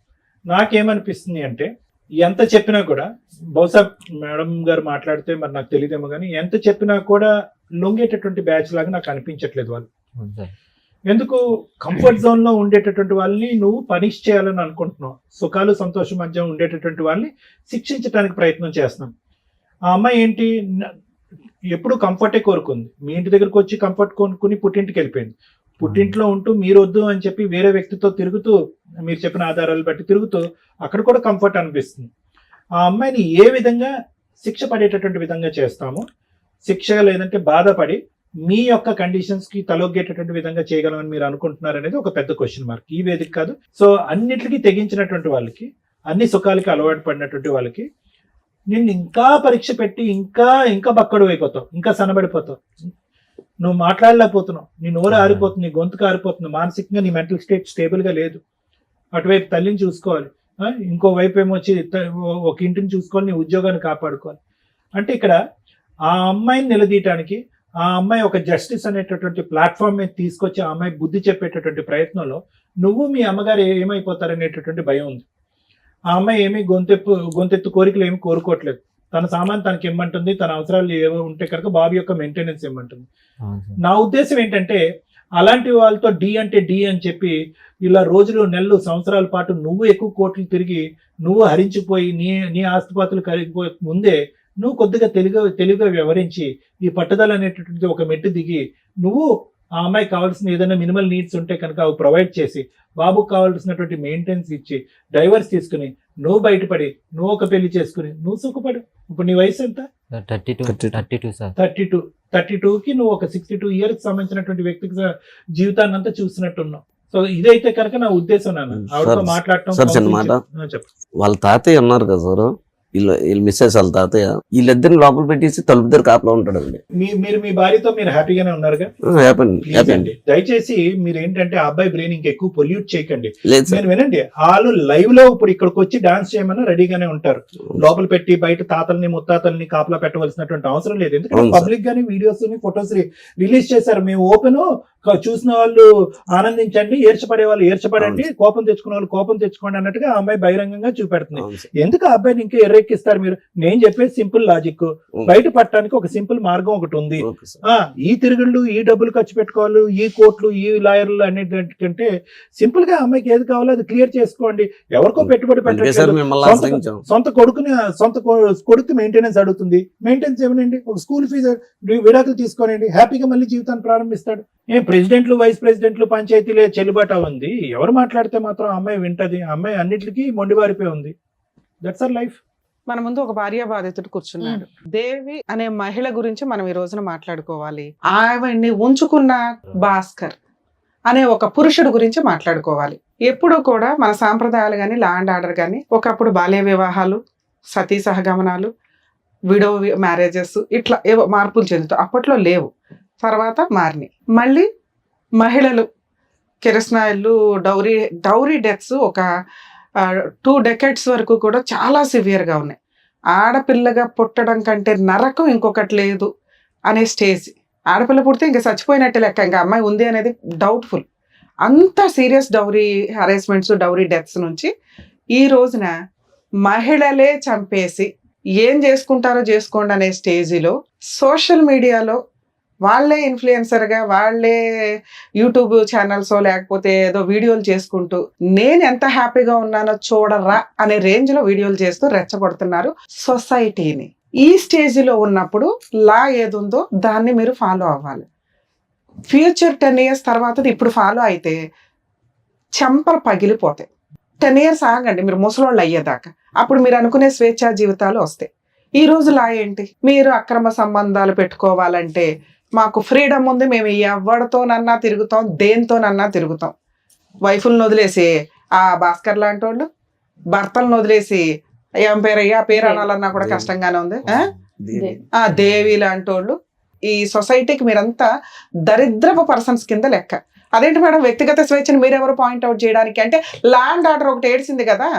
నాకేమనిపిస్తుంది అంటే ఎంత చెప్పినా కూడా, బహుశా మేడం గారు మాట్లాడితే మరి నాకు తెలియదేమో కానీ, ఎంత చెప్పినా కూడా లొంగేటటువంటి బ్యాచ్ లాగా నాకు అనిపించట్లేదు వాళ్ళు. ఎందుకు కంఫర్ట్ జోన్ లో ఉండేటటువంటి వాళ్ళని నువ్వు పనిష్ చేయాలని అనుకుంటున్నావు, సుఖాలు సంతోషం మధ్య ఉండేటటువంటి వాళ్ళని శిక్షించడానికి ప్రయత్నం చేస్తున్నాం. ఆ అమ్మాయి ఏంటి, ఎప్పుడు కంఫర్టే కోరుకుంది. మీ ఇంటి దగ్గరకు వచ్చి కంఫర్ట్ కొనుక్కుని పుట్టింటికి వెళ్ళిపోయింది. పుట్టింట్లో ఉంటూ మీరు వద్దు అని చెప్పి వేరే వ్యక్తితో తిరుగుతూ, మీరు చెప్పిన ఆధారాలు బట్టి తిరుగుతూ అక్కడ కూడా కంఫర్ట్ అనిపిస్తుంది. ఆ అమ్మాయిని ఏ విధంగా శిక్ష పడేటటువంటి విధంగా చేస్తాము, శిక్ష లేదంటే బాధపడి మీ యొక్క కండిషన్స్ కి తలొగ్గేటటువంటి విధంగా చేయగలమని మీరు అనుకుంటున్నారు అనేది ఒక పెద్ద క్వశ్చన్ మార్క్. ఈ వేదిక కాదు, సో అన్నిటికీ తెగించినటువంటి వాళ్ళకి, అన్ని సుఖాలకి అలవాటు పడినటువంటి వాళ్ళకి నిన్ను ఇంకా పరీక్ష పెట్టి ఇంకా ఇంకా బక్కడు అయిపోతావు, ఇంకా సన్నబడిపోతావు, నువ్వు మాట్లాడలేకపోతున్నావు, నీ నోరు ఆరిపోతుంది, నీ గొంతుకు ఆరిపోతుంది, మానసికంగా నీ మెంటల్ స్టేట్ స్టేబుల్ గా లేదు. అటువైపు తల్లిని చూసుకోవాలి, ఇంకోవైపు ఏమో వచ్చి ఒక ఇంటిని చూసుకోవాలి, నీ ఉద్యోగాన్ని కాపాడుకోవాలి. అంటే ఇక్కడ ఆ అమ్మాయిని నిలదీయటానికి, ఆ అమ్మాయి ఒక జస్టిస్ అనేటటువంటి ప్లాట్ఫామ్ మీద తీసుకొచ్చి ఆ అమ్మాయి బుద్ధి చెప్పేటటువంటి ప్రయత్నంలో నువ్వు మీ అమ్మగారు ఏమైపోతారనేటటువంటి భయం ఉంది. ఆ అమ్మాయి ఏమీ గొంతెత్తు కోరికలు ఏమి కోరుకోవట్లేదు. తన సామాన్ తనకి ఇమ్మంటుంది, తన అవసరాలు ఏవో ఉంటే కనుక బాబు యొక్క మెయింటెనెన్స్ ఇమ్మంటుంది. నా ఉద్దేశం ఏంటంటే అలాంటి వాళ్ళతో డి అంటే డి అని చెప్పి ఇలా రోజులు, నెలలు, సంవత్సరాల పాటు నువ్వు ఎక్కువ కోట్లు తిరిగి నువ్వు హరించిపోయి నీ ఆస్తిపాతులు కరిగిపోయే ముందే నువ్వు కొద్దిగా తెలుగుగా వ్యవహరించి ఈ పట్టుదల అనేటటువంటి ఒక మెట్టు దిగి నువ్వు ఆ అమ్మాయికి కావాల్సిన ఏదైనా మినిమల్ నీడ్స్ ఉంటే కనుక అవి ప్రొవైడ్ చేసి, బాబుకు కావాల్సినటువంటి మెయింటెనెన్స్ ఇచ్చి, డైవర్స్ తీసుకుని నువ్వు బయటపడి నువ్వు ఒక పెళ్లి చేసుకుని నువ్వు సుఖపడు. ఇప్పుడు నీ వయసు ఎంత? 32కి నువ్వు ఒక 62 ఇయర్స్ సంబంధించినటువంటి వ్యక్తికి జీవితాన్ని అంతా చూసినట్టున్నావు. సో ఇదైతే కనుక నా ఉద్దేశం. నాన్న ఆవిడతో మాట్లాడటం. చెప్పు, వాళ్ళ తాతయ్య ఉన్నారు కదా సార్, వీళ్ళు మిస్సెస్ వాళ్ళ తాతయ్య, వీళ్ళిద్దరిని లోపల పెట్టేసి తలుపు దగ్గర కాపలా ఉంటాడండి. మీరు మీ భార్యతో మీరు హ్యాపీగానే ఉన్నారుగా? హ్యాపీ. దయచేసి మీరు ఏంటంటే ఆ అబ్బాయి బ్రెయిన్ ఇంకెక్కువ పొల్యూట్ చేయకండి. మీరు వినండి, వాళ్ళు లైవ్ లో ఇప్పుడు ఇక్కడికి వచ్చి డాన్స్ చేయమన్నా రెడీగానే ఉంటారు. లోపల పెట్టి బయట తాతల్ని ముత్తాతల్ని కాపలా పెట్టవలసినటువంటి అవసరం లేదు. ఎందుకంటే పబ్లిక్ గానీ వీడియోస్ ఫొటోస్ రిలీజ్ చేశారు. మేము ఓపెన్, చూసిన వాళ్ళు ఆనందించండి, ఏర్చపడే వాళ్ళు ఏర్చపడండి, కోపం తెచ్చుకున్న వాళ్ళు కోపం తెచ్చుకోండి అన్నట్టుగా ఆ అమ్మాయి బహిరంగంగా చూపెడుతుంది. ఎందుకు ఆ అబ్బాయిని ఇంకా ఎర్రెక్కిస్తారు మీరు? నేను చెప్పేది సింపుల్ లాజిక్. బయట పట్టడానికి ఒక సింపుల్ మార్గం ఒకటి ఉంది. ఈ తిరుగుళ్ళు, ఈ డబ్బులు ఖర్చు పెట్టుకోవాలి, ఈ కోర్టులు, ఈ లాయర్లు అనేటంటే సింపుల్ గా అమ్మాయికి ఏది కావాలో అది క్లియర్ చేసుకోండి. ఎవరికో పెట్టుబడి పెట్టండి. సొంత కొడుకు మెయింటెనెన్స్ అడుగుతుంది. మెయింటెనెన్స్ ఏమనండి, ఒక స్కూల్ ఫీజు విడాకులు తీసుకోనండి, హ్యాపీగా మళ్ళీ జీవితాన్ని ప్రారంభిస్తాడు. ప్రెసిడెంట్లు, వైస్ ప్రెసిడెంట్లు, పంచాయతీలే చెల్లుబాటు ఉంది. ఎవరు మాట్లాడితే మాత్రం అమ్మాయి వింటది. అమ్మాయి అన్నిటికీ మొండివారిపోయి ఉంది. That's our life. మన ముందు ఒక భార్య బాధితుడు కూర్చున్నాడు. దేవి అనే మహిళ గురించి మనం ఈ రోజున మాట్లాడుకోవాలి. ఆవిడ్ని ఉంచుకున్న భాస్కర్ అనే ఒక పురుషుడు గురించి మాట్లాడుకోవాలి. ఎప్పుడు కూడా మన సాంప్రదాయాలు కానీ, లా అండ్ ఆర్డర్ కానీ, ఒకప్పుడు బాల్య వివాహాలు, సతీ సహగమనాలు, విడో మ్యారేజెస్, ఇట్లా ఏవో మార్పులు చెందుతాయి. అప్పట్లో లేవు, తర్వాత మారినాయి. మళ్ళీ మహిళలు కిరసనాయిలు, డౌరీ డెత్స్ ఒక 2 decades వరకు కూడా చాలా సివియర్గా ఉన్నాయి. ఆడపిల్లగా పుట్టడం కంటే నరకం ఇంకొకటి లేదు అనే స్టేజ్. ఆడపిల్ల పుడితే ఇంకా చచ్చిపోయినట్టే లెక్క, ఇంకా అమ్మాయి ఉంది అనేది డౌట్ఫుల్. అంత serious dowry harassments, dowry deaths నుంచి ఈ రోజున మహిళలే చంపేసి ఏం చేసుకుంటారో చేసుకోండి అనే స్టేజిలో సోషల్ మీడియాలో వాళ్ళే ఇన్ఫ్లుయెన్సర్గా, వాళ్ళే యూట్యూబ్ ఛానల్స్ లేకపోతే ఏదో వీడియోలు చేసుకుంటూ నేను ఎంత హ్యాపీగా ఉన్నానో చూడరా అనే రేంజ్లో వీడియోలు చేస్తూ రెచ్చగొడుతున్నారు సొసైటీని. ఈ స్టేజ్లో ఉన్నప్పుడు లా ఏదుందో దాన్ని మీరు ఫాలో అవ్వాలి. ఫ్యూచర్ 10 years తర్వాత ఇప్పుడు ఫాలో అయితే చెంపలు పగిలిపోతాయి. 10 years ఆగండి మీరు ముసలోళ్ళు అయ్యేదాకా, అప్పుడు మీరు అనుకునే స్వేచ్ఛా జీవితాలు వస్తాయి. ఈ రోజు లా ఏంటి? మీరు అక్రమ సంబంధాలు పెట్టుకోవాలంటే మాకు ఫ్రీడమ్ ఉంది, మేము ఎవరితోనన్నా తిరుగుతాం, దేనితోనన్నా తిరుగుతాం. వైఫులను వదిలేసి ఆ భాస్కర్ లాంటి వాళ్ళు, భర్తలను వదిలేసి ఏం పేరయ్యా పేరు అనాలన్నా కూడా కష్టంగానే ఉంది. ఆ దేవి లాంటి వాళ్ళు. ఈ సొసైటీకి మీరంతా దరిద్రపు పర్సన్స్ కింద లెక్క. అదేంటి మేడం వ్యక్తిగత స్వేచ్ఛను మీరెవరు పాయింట్అవుట్ చేయడానికి? అంటే ల్యాండ్ ఆర్డర్ ఒకటి ఏడ్చింది కదా.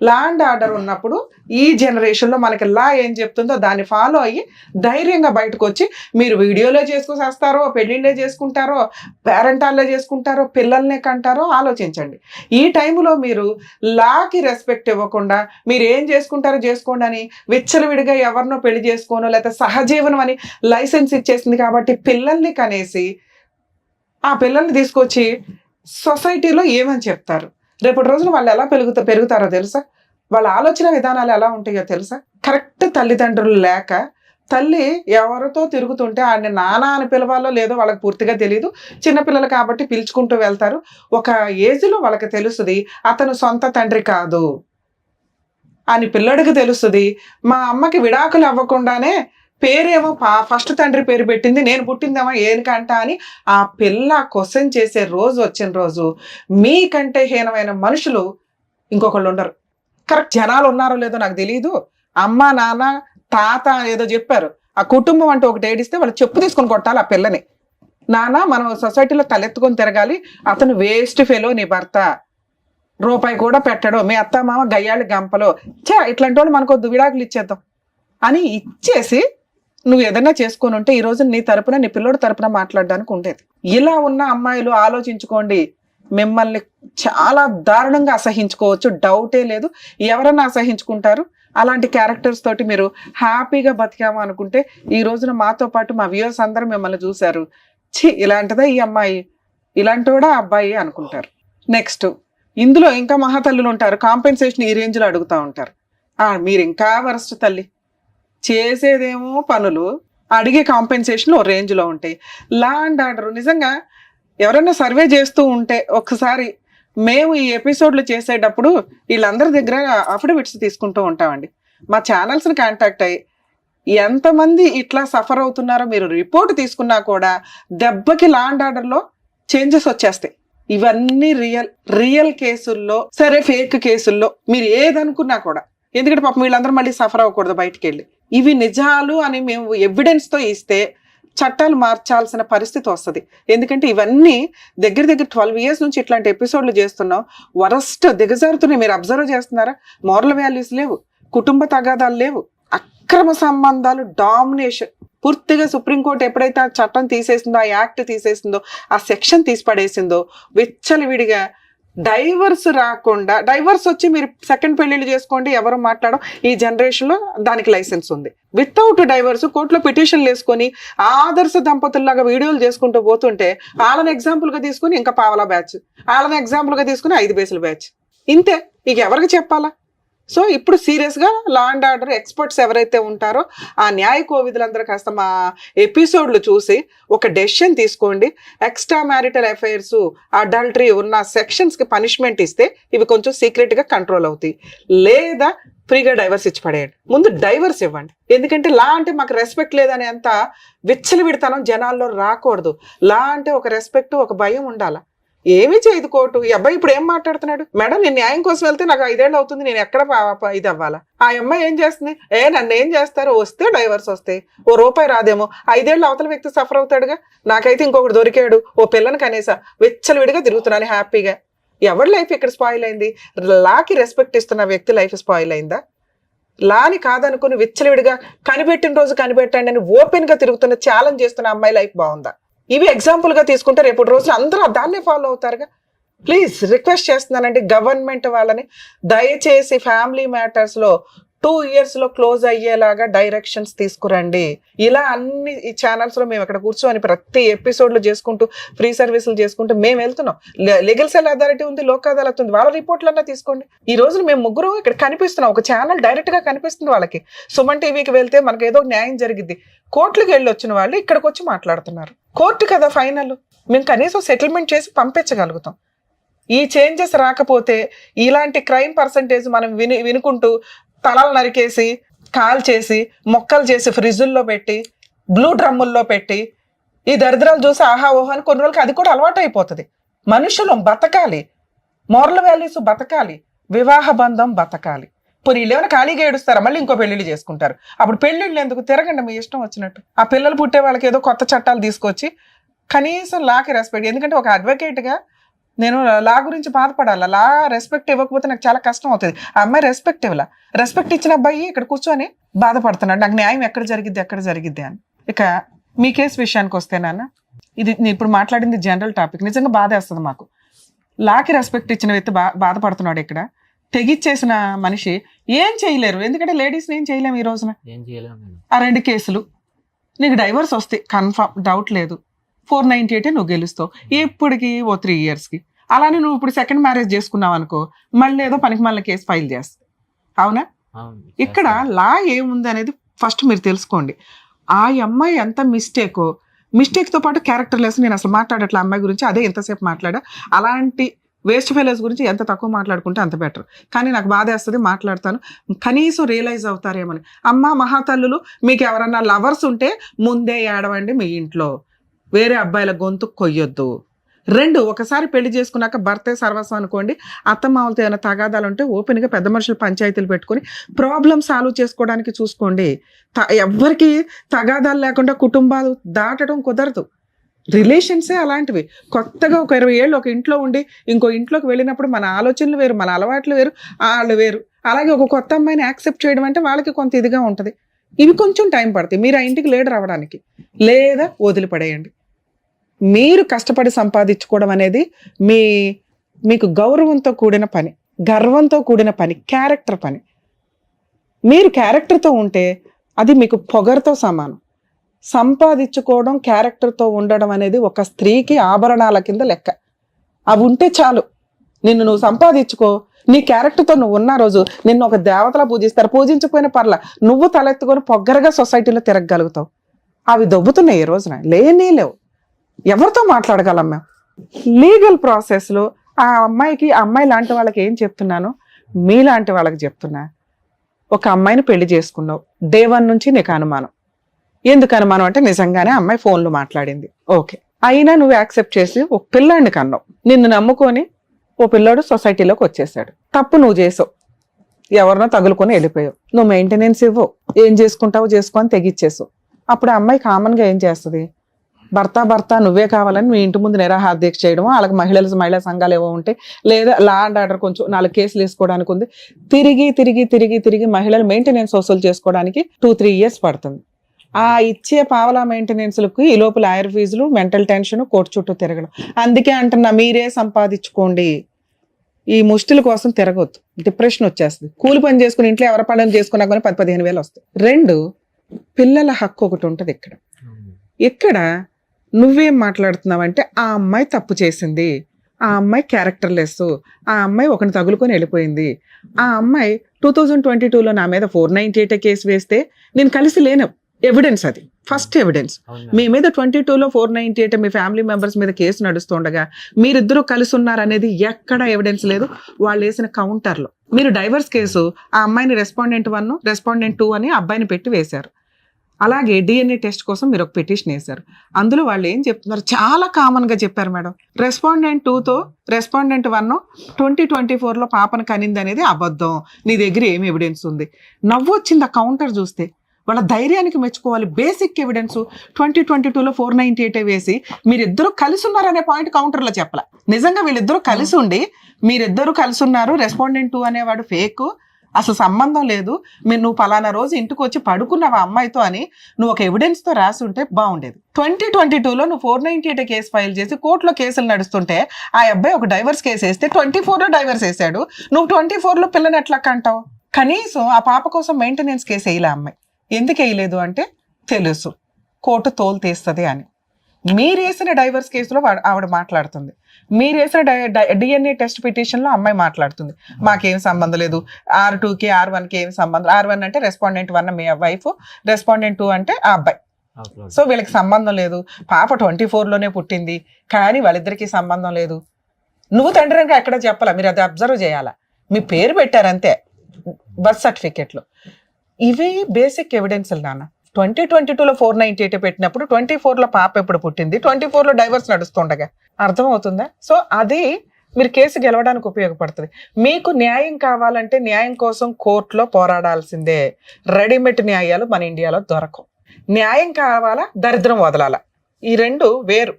ల్యాండ్ ఆర్డర్ ఉన్నప్పుడు ఈ జనరేషన్లో మనకి లా ఏం చెప్తుందో దాన్ని ఫాలో అయ్యి ధైర్యంగా బయటకు వచ్చి మీరు వీడియోలో చేసుకొస్తారో, పెళ్ళిళ్ళే చేసుకుంటారో, పేరెంటాల్లో చేసుకుంటారో, పిల్లల్నే కంటారో ఆలోచించండి. ఈ టైంలో మీరు లాకి రెస్పెక్ట్ ఇవ్వకుండా మీరు ఏం చేసుకుంటారో చేసుకోండి అని విచ్చలవిడిగా ఎవరినో పెళ్లి చేసుకోనో లేకపోతే సహజీవనం అని లైసెన్స్ ఇచ్చేసింది కాబట్టి పిల్లల్ని కనేసి ఆ పిల్లల్ని తీసుకొచ్చి సొసైటీలో ఏమని చెప్తారు? రేపటి రోజున వాళ్ళు ఎలా పెరుగుతారో తెలుసా? వాళ్ళ ఆలోచన విధానాలు ఎలా ఉంటాయో తెలుసా? కరెక్ట్ తల్లిదండ్రులు లేక తల్లి ఎవరితో తిరుగుతుంటే ఆయన నాన్న అని పిలవాలో లేదో వాళ్ళకి పూర్తిగా తెలియదు. చిన్నపిల్లలు కాబట్టి పిలుచుకుంటూ వెళ్తారు. ఒక ఏజ్లో వాళ్ళకి తెలుస్తుంది అతను సొంత తండ్రి కాదు అని పిల్లడికి తెలుస్తుంది. మా అమ్మకి విడాకులు అవ్వకుండానే పేరేమో ఫస్ట్ తండ్రి పేరు పెట్టింది, నేను పుట్టిందేమో ఏనికంట అని ఆ పిల్ల క్వశ్చన్ చేసే రోజు వచ్చిన రోజు మీకంటే హీనమైన మనుషులు ఇంకొకళ్ళు ఉండరు. కరెక్ట్ జనాలు ఉన్నారో లేదో నాకు తెలియదు. అమ్మ నాన్న తాత ఏదో చెప్పారు, ఆ కుటుంబం అంటే ఒకటి ఏడిస్తే వాళ్ళు చెప్పు తీసుకొని కొట్టాలి ఆ పిల్లని. నాన్న మనం సొసైటీలో తలెత్తుకొని తిరగాలి, అతను వేస్ట్ ఫెలో నీ భర్త, రూపాయి కూడా పెట్టడు, మీ అత్త మామ గయ్యాళ్ళు గంపలో, ఇట్లాంటి వాళ్ళు మనకొద్దు విడాకులు ఇచ్చేద్దాం అని ఇచ్చేసి నువ్వు ఏదైనా చేసుకొని ఉంటే ఈ రోజు నీ తరపున నీ పిల్లోడి తరపున మాట్లాడడానికి ఉండేది. ఇలా ఉన్న అమ్మాయిలు ఆలోచించుకోండి, మిమ్మల్ని చాలా దారుణంగా అసహించుకోవచ్చు, డౌటే లేదు. ఎవరన్నా అసహించుకుంటారు. అలాంటి క్యారెక్టర్స్ తోటి మీరు హ్యాపీగా బతికాము అనుకుంటే ఈ రోజున మాతో పాటు మా వ్యూవర్స్ అందరూ మిమ్మల్ని చూశారు, ఇలాంటిదా ఈ అమ్మాయి, ఇలాంటి కూడా అబ్బాయి అనుకుంటారు. నెక్స్ట్ ఇందులో ఇంకా మహాతల్లులు ఉంటారు, కాంపెన్సేషన్ ఈ రేంజ్లో అడుగుతూ ఉంటారు. మీరు ఇంకా వరస్ట్ తల్లి, చేసేదేమో పనులు, అడిగే కాంపెన్సేషన్ ఓ రేంజ్లో ఉంటాయి. లా అండ్ ఆర్డర్ నిజంగా ఎవరైనా సర్వే చేస్తూ ఉంటే ఒకసారి మేము ఈ ఎపిసోడ్లు చేసేటప్పుడు వీళ్ళందరి దగ్గర అఫిడవిట్స్ తీసుకుంటూ ఉంటామండి. మా ఛానల్స్ని కాంటాక్ట్ అయ్యి ఎంతమంది ఇట్లా సఫర్ అవుతున్నారో మీరు రిపోర్ట్ తీసుకున్నా కూడా దెబ్బకి లా అండ్ ఆర్డర్లో చేంజెస్ వచ్చేస్తాయి. ఇవన్నీ రియల్ కేసుల్లో, సరే ఫేక్ కేసుల్లో మీరు ఏదనుకున్నా కూడా, ఎందుకంటే పాపం వీళ్ళందరూ మళ్ళీ సఫర్ అవ్వకూడదు బయటికి వెళ్ళి. ఇవి నిజాలు అని మేము ఎవిడెన్స్తో ఇస్తే చట్టాలు మార్చాల్సిన పరిస్థితి వస్తుంది. ఎందుకంటే ఇవన్నీ దగ్గర 12 years నుంచి ఇట్లాంటి ఎపిసోడ్లు చేస్తున్నాం. వరస్ట్ దిగజారుతున్నాయి. మీరు అబ్జర్వ్ చేస్తున్నారా? మోరల్ వాల్యూస్ లేవు, కుటుంబ తగాదాలు లేవు, అక్రమ సంబంధాలు డామినేషన్. పూర్తిగా సుప్రీంకోర్టు ఎప్పుడైతే ఆ చట్టం తీసేసిందో, ఆ యాక్ట్ తీసేసిందో, ఆ సెక్షన్ తీసి పడేసిందో, విచ్చలవిడిగా డైవర్స్ రాకుండా, డైవర్స్ వచ్చి మీరు సెకండ్ పెళ్లిళ్ళు చేసుకోండి ఎవరు మాట్లాడడం, ఈ జనరేషన్లో దానికి లైసెన్స్ ఉంది. వితౌట్ డైవర్స్ కోర్టులో పిటిషన్లు వేసుకొని ఆదర్శ దంపతుల్లాగా వీడియోలు చేసుకుంటూ పోతుంటే వాళ్ళని ఎగ్జాంపుల్గా తీసుకుని ఇంకా పావలా బ్యాచ్, వాళ్ళని ఎగ్జాంపుల్గా తీసుకుని 5 బేసుల బ్యాచ్, ఇంతే. ఇక ఎవరికి చెప్పాలా? సో ఇప్పుడు సీరియస్గా లా అండ్ ఆర్డర్ ఎక్స్పర్ట్స్ ఎవరైతే ఉంటారో ఆ న్యాయ కోవిధులందరూ కాస్త మా ఎపిసోడ్లు చూసి ఒక డెసిషన్ తీసుకోండి. ఎక్స్ట్రా మ్యారిటల్ అఫైర్స్, అడల్టరీ ఉన్న సెక్షన్స్కి పనిష్మెంట్ ఇస్తే ఇవి కొంచెం సీక్రెట్గా కంట్రోల్ అవుతాయి. లేదా ఫ్రీగా డైవర్స్ ఇచ్చి పడేయండి. ముందు డైవర్స్ ఇవ్వండి. ఎందుకంటే లా అంటే మాకు రెస్పెక్ట్ లేదనే అంత విచ్చలవిడితనం జనాల్లో రాకూడదు. లా అంటే ఒక రెస్పెక్ట్, ఒక భయం ఉండాలి. ఏమీ చేయదు కోర్టు. ఈ అబ్బాయి ఇప్పుడు ఏం మాట్లాడుతున్నాడు? మేడం నేను న్యాయం కోసం వెళ్తే నాకు 5 ఏళ్ళు అవుతుంది, నేను ఎక్కడ ఇది అవ్వాలా? ఆ అమ్మాయి ఏం చేస్తుంది? నన్ను ఏం చేస్తారు? వస్తే డైవర్స్ వస్తాయి, ఓ రూపాయి రాదేమో, 5 ఏళ్ళు అవతల వ్యక్తి సఫర్ అవుతాడుగా. నాకైతే ఇంకొకటి దొరికాడు, ఓ పిల్లని కనీసా విచ్చలవిడిగా తిరుగుతున్నాను హ్యాపీగా. ఎవరి లైఫ్ ఇక్కడ స్పాయిల్ అయింది? లాకి రెస్పెక్ట్ ఇస్తున్న వ్యక్తి లైఫ్ స్పాయిల్ అయిందా? లాని కాదనుకుని విచ్చలవిడిగా కనిపెట్టిన రోజు కనిపెట్టండి అని ఓపెన్ గా తిరుగుతున్న ఛాలెంజ్ చేస్తున్న అమ్మాయి లైఫ్ బాగుందా? ఇవి ఎగ్జాంపుల్ గా తీసుకుంటే రేపు రోజులు అందరూ దాన్నే ఫాలో అవుతారుగా. ప్లీజ్ రిక్వెస్ట్ చేస్తున్నానండి గవర్నమెంట్ వాళ్ళని, దయచేసి ఫ్యామిలీ మ్యాటర్స్ లో 2 years లో క్లోజ్ అయ్యేలాగా డైరెక్షన్స్ తీసుకురండి. ఇలా అన్ని ఈ ఛానల్స్ లో మేము ఇక్కడ కూర్చొని ప్రతి ఎపిసోడ్ లో చేసుకుంటూ ఫ్రీ సర్వీసులు చేసుకుంటూ మేము వెళ్తున్నాం. లీగల్ సెల్ అథారిటీ ఉంది, లోక్ అదాలత్ ఉంది, వాళ్ళ రిపోర్ట్లన్నా తీసుకోండి. ఈ రోజు మేము ముగ్గురు ఇక్కడ కనిపిస్తున్నాం, ఒక ఛానల్ డైరెక్ట్ గా కనిపిస్తుంది వాళ్ళకి. సుమన్ టీవీకి వెళ్తే మనకి ఏదో న్యాయం జరిగింది, కోర్టులకు వెళ్ళి వచ్చిన వాళ్ళు ఇక్కడికి వచ్చి మాట్లాడుతున్నారు. కోర్టు కదా ఫైనల్, మేము కనీసం సెటిల్మెంట్ చేసి పంపించగలుగుతాం. ఈ చేంజెస్ రాకపోతే ఇలాంటి క్రైమ్ పర్సంటేజ్ మనం వినుకుంటూ తలలు నరికేసి, కాల్ చేసి, మొక్కలు చేసి ఫ్రిడ్జుల్లో పెట్టి, బ్లూ డ్రమ్ముల్లో పెట్టి ఈ దరిద్రాలు చూసి ఆహా ఓహో అని కొన్ని రోజులకి అది కూడా అలవాటు అయిపోతుంది. మనుషులు బతకాలి, మోరల్ వాల్యూస్ బతకాలి, వివాహ బంధం బతకాలి. ఇప్పుడు వీళ్ళు ఏమైనా ఖాళీగా ఏడుస్తారా? మళ్ళీ ఇంకో పెళ్లిళ్ళు చేసుకుంటారు. అప్పుడు పెళ్లిళ్ళు ఎందుకు? తిరగండి మీ ఇష్టం వచ్చినట్టు. ఆ పిల్లలు పుట్టే వాళ్ళకి ఏదో కొత్త చట్టాలు తీసుకొచ్చి కనీసం లాకి రెస్పెక్ట్. ఎందుకంటే ఒక అడ్వకేట్గా నేను లా గురించి బాధపడాలి. లా రెస్పెక్ట్ ఇవ్వకపోతే నాకు చాలా కష్టం అవుతుంది. ఆ అమ్మాయి రెస్పెక్ట్ ఇవ్వాల. రెస్పెక్ట్ ఇచ్చిన అబ్బాయి ఇక్కడ కూర్చొని బాధపడుతున్నాడు, నాకు న్యాయం ఎక్కడ జరిగిద్ది అని. ఇక మీ కేసు విషయానికి వస్తే నాన్న, ఇది నేను ఇప్పుడు మాట్లాడింది జనరల్ టాపిక్. నిజంగా బాధేస్తుంది మాకు. లాకి రెస్పెక్ట్ ఇచ్చిన వ్యక్తి బాధపడుతున్నాడు. ఇక్కడ తెగిచ్చేసిన మనిషి ఏం చేయలేరు, ఎందుకంటే లేడీస్ని ఏం చేయలేము ఈ రోజున. ఆ 2 కేసులు నీకు డైవర్స్ వస్తాయి కన్ఫర్మ్, డౌట్ లేదు. 498 నువ్వు గెలుస్తావు ఇప్పటికి ఓ 3 yearsకి. అలానే నువ్వు ఇప్పుడు సెకండ్ మ్యారేజ్ చేసుకున్నావు అనుకో, మళ్ళీ ఏదో పనికి మళ్ళీ కేసు ఫైల్ చేస్తావు. అవునా? ఇక్కడ లా ఏముంది అనేది ఫస్ట్ మీరు తెలుసుకోండి. ఆ అమ్మాయి ఎంత మిస్టేక్తో పాటు క్యారెక్టర్ లెస్. నేను అసలు మాట్లాడట్లే అమ్మాయి గురించి, అదే ఎంతసేపు మాట్లాడా. అలాంటి వేస్ట్ ఫెలోస్ గురించి ఎంత తక్కువ మాట్లాడుకుంటే అంత బెటర్. కానీ నాకు బాధ వేస్తుంది, మాట్లాడతాను. కనీసం రియలైజ్ అవుతారేమని. అమ్మ మహాతల్లులు, మీకు ఎవరన్నా లవర్స్ ఉంటే ముందే ఏడవండి మీ ఇంట్లో, వేరే అబ్బాయిల గొంతు కొయ్యొద్దు. 2, ఒకసారి పెళ్లి చేసుకున్నాక భర్తే సర్వస్వం అనుకోండి. అత్తమామలతో ఏమైనా తగాదాలు ఉంటే ఓపెన్గా పెద్ద మనుషులు పంచాయతీలు పెట్టుకొని ప్రాబ్లం సాల్వ్ చేసుకోవడానికి చూసుకోండి. ఎవ్వరికి తగాదాలు లేకుండా కుటుంబాలు దాటడం కుదరదు. రిలేషన్సే అలాంటివి. కొత్తగా ఒక 20 ఏళ్ళు ఒక ఇంట్లో ఉండి ఇంకో ఇంట్లోకి వెళ్ళినప్పుడు మన ఆలోచనలు వేరు, మన అలవాట్లు వేరు, వాళ్ళు వేరు. అలాగే ఒక కొత్త అమ్మాయిని యాక్సెప్ట్ చేయడం అంటే వాళ్ళకి కొంత ఇదిగా ఉంటుంది. ఇవి కొంచెం టైం పడుతుంది. మీరు ఆ ఇంటికి లీడర్ అవ్వడానికి, లేదా వదిలిపడేయండి. మీరు కష్టపడి సంపాదించుకోవడం అనేది మీకు గౌరవంతో కూడిన పని, గర్వంతో కూడిన పని, క్యారెక్టర్ పని. మీరు క్యారెక్టర్తో ఉంటే అది మీకు పొగరుతో సమానం. సంపాదించుకోవడం, క్యారెక్టర్తో ఉండడం అనేది ఒక స్త్రీకి ఆభరణాల కింద లెక్క. అవి ఉంటే చాలు. నువ్వు సంపాదించుకో, నీ క్యారెక్టర్తో నువ్వు ఉన్న రోజు నిన్ను ఒక దేవతలా పూజిస్తారు. పూజించకపోయిన పర్ల, నువ్వు తలెత్తుకొని పొగ్గరగా సొసైటీలో తిరగగలుగుతావు. అవి దొబ్బుతున్నాయి ఈ రోజున, లేవు. ఎవరితో మాట్లాడగలం మేము? లీగల్ ప్రాసెస్లో ఆ అమ్మాయి లాంటి వాళ్ళకి ఏం చెప్తున్నాను, మీలాంటి వాళ్ళకి చెప్తున్నా. ఒక అమ్మాయిని పెళ్లి చేసుకున్నావు, డే 1 నుంచి నీకు అనుమానం. ఎందుకు అనుమానం అంటే నిజంగానే అమ్మాయి ఫోన్లో మాట్లాడింది, ఓకే. అయినా నువ్వు యాక్సెప్ట్ చేసి ఒక పిల్లాడిని కన్నావు. నిన్ను నమ్ముకొని ఓ పిల్లాడు సొసైటీలోకి వచ్చేసాడు. తప్పు నువ్వు చేసావు, ఎవరినో తగులుకొని వెళ్ళిపోయావు. నువ్వు మెయింటెనెన్స్ ఇవ్వవు, ఏం చేసుకుంటావో చేసుకొని తెగిచ్చేసావు. అప్పుడు ఆ అమ్మాయి కామన్గా ఏం చేస్తుంది? భర్త నువ్వే కావాలని మీ ఇంటి ముందు నిరాహార దీక్ష చేయడము, వాళ్ళకి మహిళా సంఘాలు ఏవో ఉంటే, లేదా లా అండ్ ఆర్డర్ కొంచెం 4 కేసులు వేసుకోవడానికి ఉంది. తిరిగి మహిళలు మెయింటెనెన్స్ వసూలు చేసుకోవడానికి 2-3 years పడుతుంది. ఆ ఇచ్చే పావలా మెయింటెనెన్స్లకు ఈ లోపల లాయర్ ఫీజులు, మెంటల్ టెన్షన్, కోర్టు చుట్టూ తిరగడం. అందుకే అంటున్నా, మీరే సంపాదించుకోండి. ఈ ముష్టిల కోసం తిరగొద్దు, డిప్రెషన్ వచ్చేస్తుంది. కూలి పని చేసుకుని ఇంట్లో ఎవరి పనులు చేసుకున్నా కానీ 10-15 వేలు వస్తాయి. 2, పిల్లల హక్కు ఒకటి ఉంటుంది ఇక్కడ నువ్వేం మాట్లాడుతున్నావంటే ఆ అమ్మాయి తప్పు చేసింది, ఆ అమ్మాయి క్యారెక్టర్ లెస్, ఆ అమ్మాయి ఒకరిని తగులుకొని వెళ్ళిపోయింది. ఆ అమ్మాయి 2022లో నా మీద 498 కేసు వేస్తే నేను కలిసి లేను. ఎవిడెన్స్, అది ఫస్ట్ ఎవిడెన్స్. మీ మీద 22లో 498 మీ ఫ్యామిలీ మెంబర్స్ మీద కేసు నడుస్తుండగా మీరిద్దరూ కలిసి ఉన్నారనేది ఎక్కడ ఎవిడెన్స్ లేదు. వాళ్ళు వేసిన కౌంటర్లో మీరు డైవర్స్ కేసు ఆ అమ్మాయిని రెస్పాండెంట్ 1, రెస్పాండెంట్ 2 అని అబ్బాయిని పెట్టి వేశారు. అలాగే DNA టెస్ట్ కోసం మీరు ఒక పిటిషన్ వేశారు. అందులో వాళ్ళు ఏం చెప్తున్నారు, చాలా కామన్గా చెప్పారు మేడం. రెస్పాండెంట్ 2తో రెస్పాండెంట్ 1 2024లో పాపను కనింది అనేది అబద్ధం. నీ దగ్గర ఏమి ఎవిడెన్స్ ఉంది? నవ్వు వచ్చింది ఆ కౌంటర్ చూస్తే. వాళ్ళ ధైర్యానికి మెచ్చుకోవాలి. బేసిక్ ఎవిడెన్స్ 2022లో 498 వేసి మీరిద్దరూ కలిసి ఉన్నారనే పాయింట్ కౌంటర్లో చెప్పాల. నిజంగా వీళ్ళిద్దరూ కలిసి ఉండి మీరిద్దరూ కలిసి ఉన్నారు, రెస్పాండెంట్ 2 అనేవాడు ఫేక్, అసలు సంబంధం లేదు, నువ్వు పలానా రోజు ఇంటికి వచ్చి పడుకున్నావు ఆ అమ్మాయితో అని నువ్వు ఒక ఎవిడెన్స్ తో రాసి ఉంటే బాగుండేది. 2022లో నువ్వు 498 కేసు ఫైల్ చేసి కోర్టులో కేసులు నడుస్తుంటే ఆ అబ్బాయి ఒక డైవర్స్ కేసు వేస్తే 24లో డైవర్స్ వేసాడు, నువ్వు 24లో పిల్లని ఎట్లా కంటావు? కనీసం ఆ పాప కోసం మెయింటెనెన్స్ కేసు వేయలే అమ్మాయి. ఎందుకు వేయలేదు అంటే తెలుసు కోర్టు తోలు తీస్తుంది అని. మీరేసిన డైవర్స్ కేసులో ఆవిడ మాట్లాడుతుంది, మీరేసిన డిఎన్ఏ టెస్ట్ పిటిషన్ లో అమ్మాయి మాట్లాడుతుంది, మాకేం సంబంధం లేదు, R2కి R1కి ఏం సంబంధం. R1 అంటే రెస్పాండెంట్ 1 మీ వైఫ్, రెస్పాండెంట్ 2 అంటే ఆ అబ్బాయి. సో వీళ్ళకి సంబంధం లేదు, పాప 24లోనే పుట్టింది కానీ వాళ్ళిద్దరికి సంబంధం లేదు. నువ్వు తండ్రి ఇంకా ఎక్కడ చెప్పాలా, మీరు అది అబ్జర్వ్ చేయాలా, మీ పేరు పెట్టారంతే బర్త్ సర్టిఫికెట్లో. ఇవి బేసిక్ ఎవిడెన్స్లు నాన్న. 2022లో 498 పెట్టినప్పుడు 24లో పాప ఎప్పుడు పుట్టింది, 24లో డైవర్స్ నడుస్తుండగా, అర్థమవుతుందా? సో అది మీరు కేసు గెలవడానికి ఉపయోగపడుతుంది. మీకు న్యాయం కావాలంటే న్యాయం కోసం కోర్టులో పోరాడాల్సిందే. రెడీమేడ్ న్యాయాలు మన ఇండియాలో దొరకవు. న్యాయం కావాలా, దరిద్రం వదలాలా, ఈ రెండు వేరు.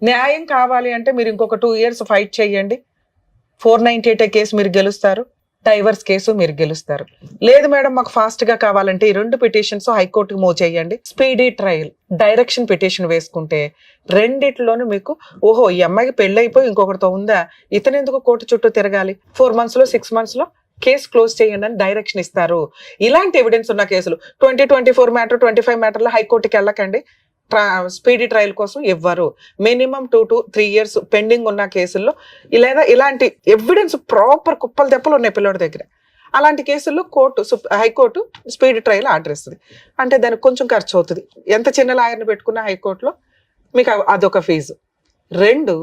న్యాయం కావాలి అంటే మీరు ఇంకొక 2 years ఫైట్ చేయండి, 498 కేసు మీరు గెలుస్తారు, డైవర్స్ కేసు మీరు గెలుస్తారు. లేదు మేడం మాకు ఫాస్ట్ గా కావాలంటే ఈ 2 పిటిషన్స్ హైకోర్టుకి మూవ్ చేయండి, స్పీడీ ట్రయల్ డైరెక్షన్ పిటిషన్ వేసుకుంటే రెండిట్లోనూ మీకు ఓహో ఈ అమ్మాయికి పెళ్లి అయిపోయి ఇంకొకరితో ఉందా, ఇతను ఎందుకు కోర్టు చుట్టూ తిరగాలి, 4 months లో 6 months లో కేసు క్లోజ్ చేయండి అని డైరెక్షన్ ఇస్తారు. ఇలాంటి ఎవిడెన్స్ ఉన్న కేసులు 2024 మ్యాటర్ 25 మ్యాటర్లో హైకోర్టుకి వెళ్ళకండి, స్పీడీ ట్రయల్ కోసం ఇవ్వరు. మినిమం 2 to 3 years పెండింగ్ ఉన్న కేసుల్లో లేదా ఇలాంటి ఎవిడెన్స్ ప్రాపర్ కుప్పలు తెప్పలు ఉన్నాయి పిల్లడి దగ్గర, అలాంటి కేసుల్లో హైకోర్టు స్పీడీ ట్రయల్ ఆర్డర్ ఇస్తుంది. అంటే దానికి కొంచెం ఖర్చు అవుతుంది, ఎంత చిన్న లాయర్ని పెట్టుకున్న హైకోర్టులో మీకు అదొక ఫీజు. 2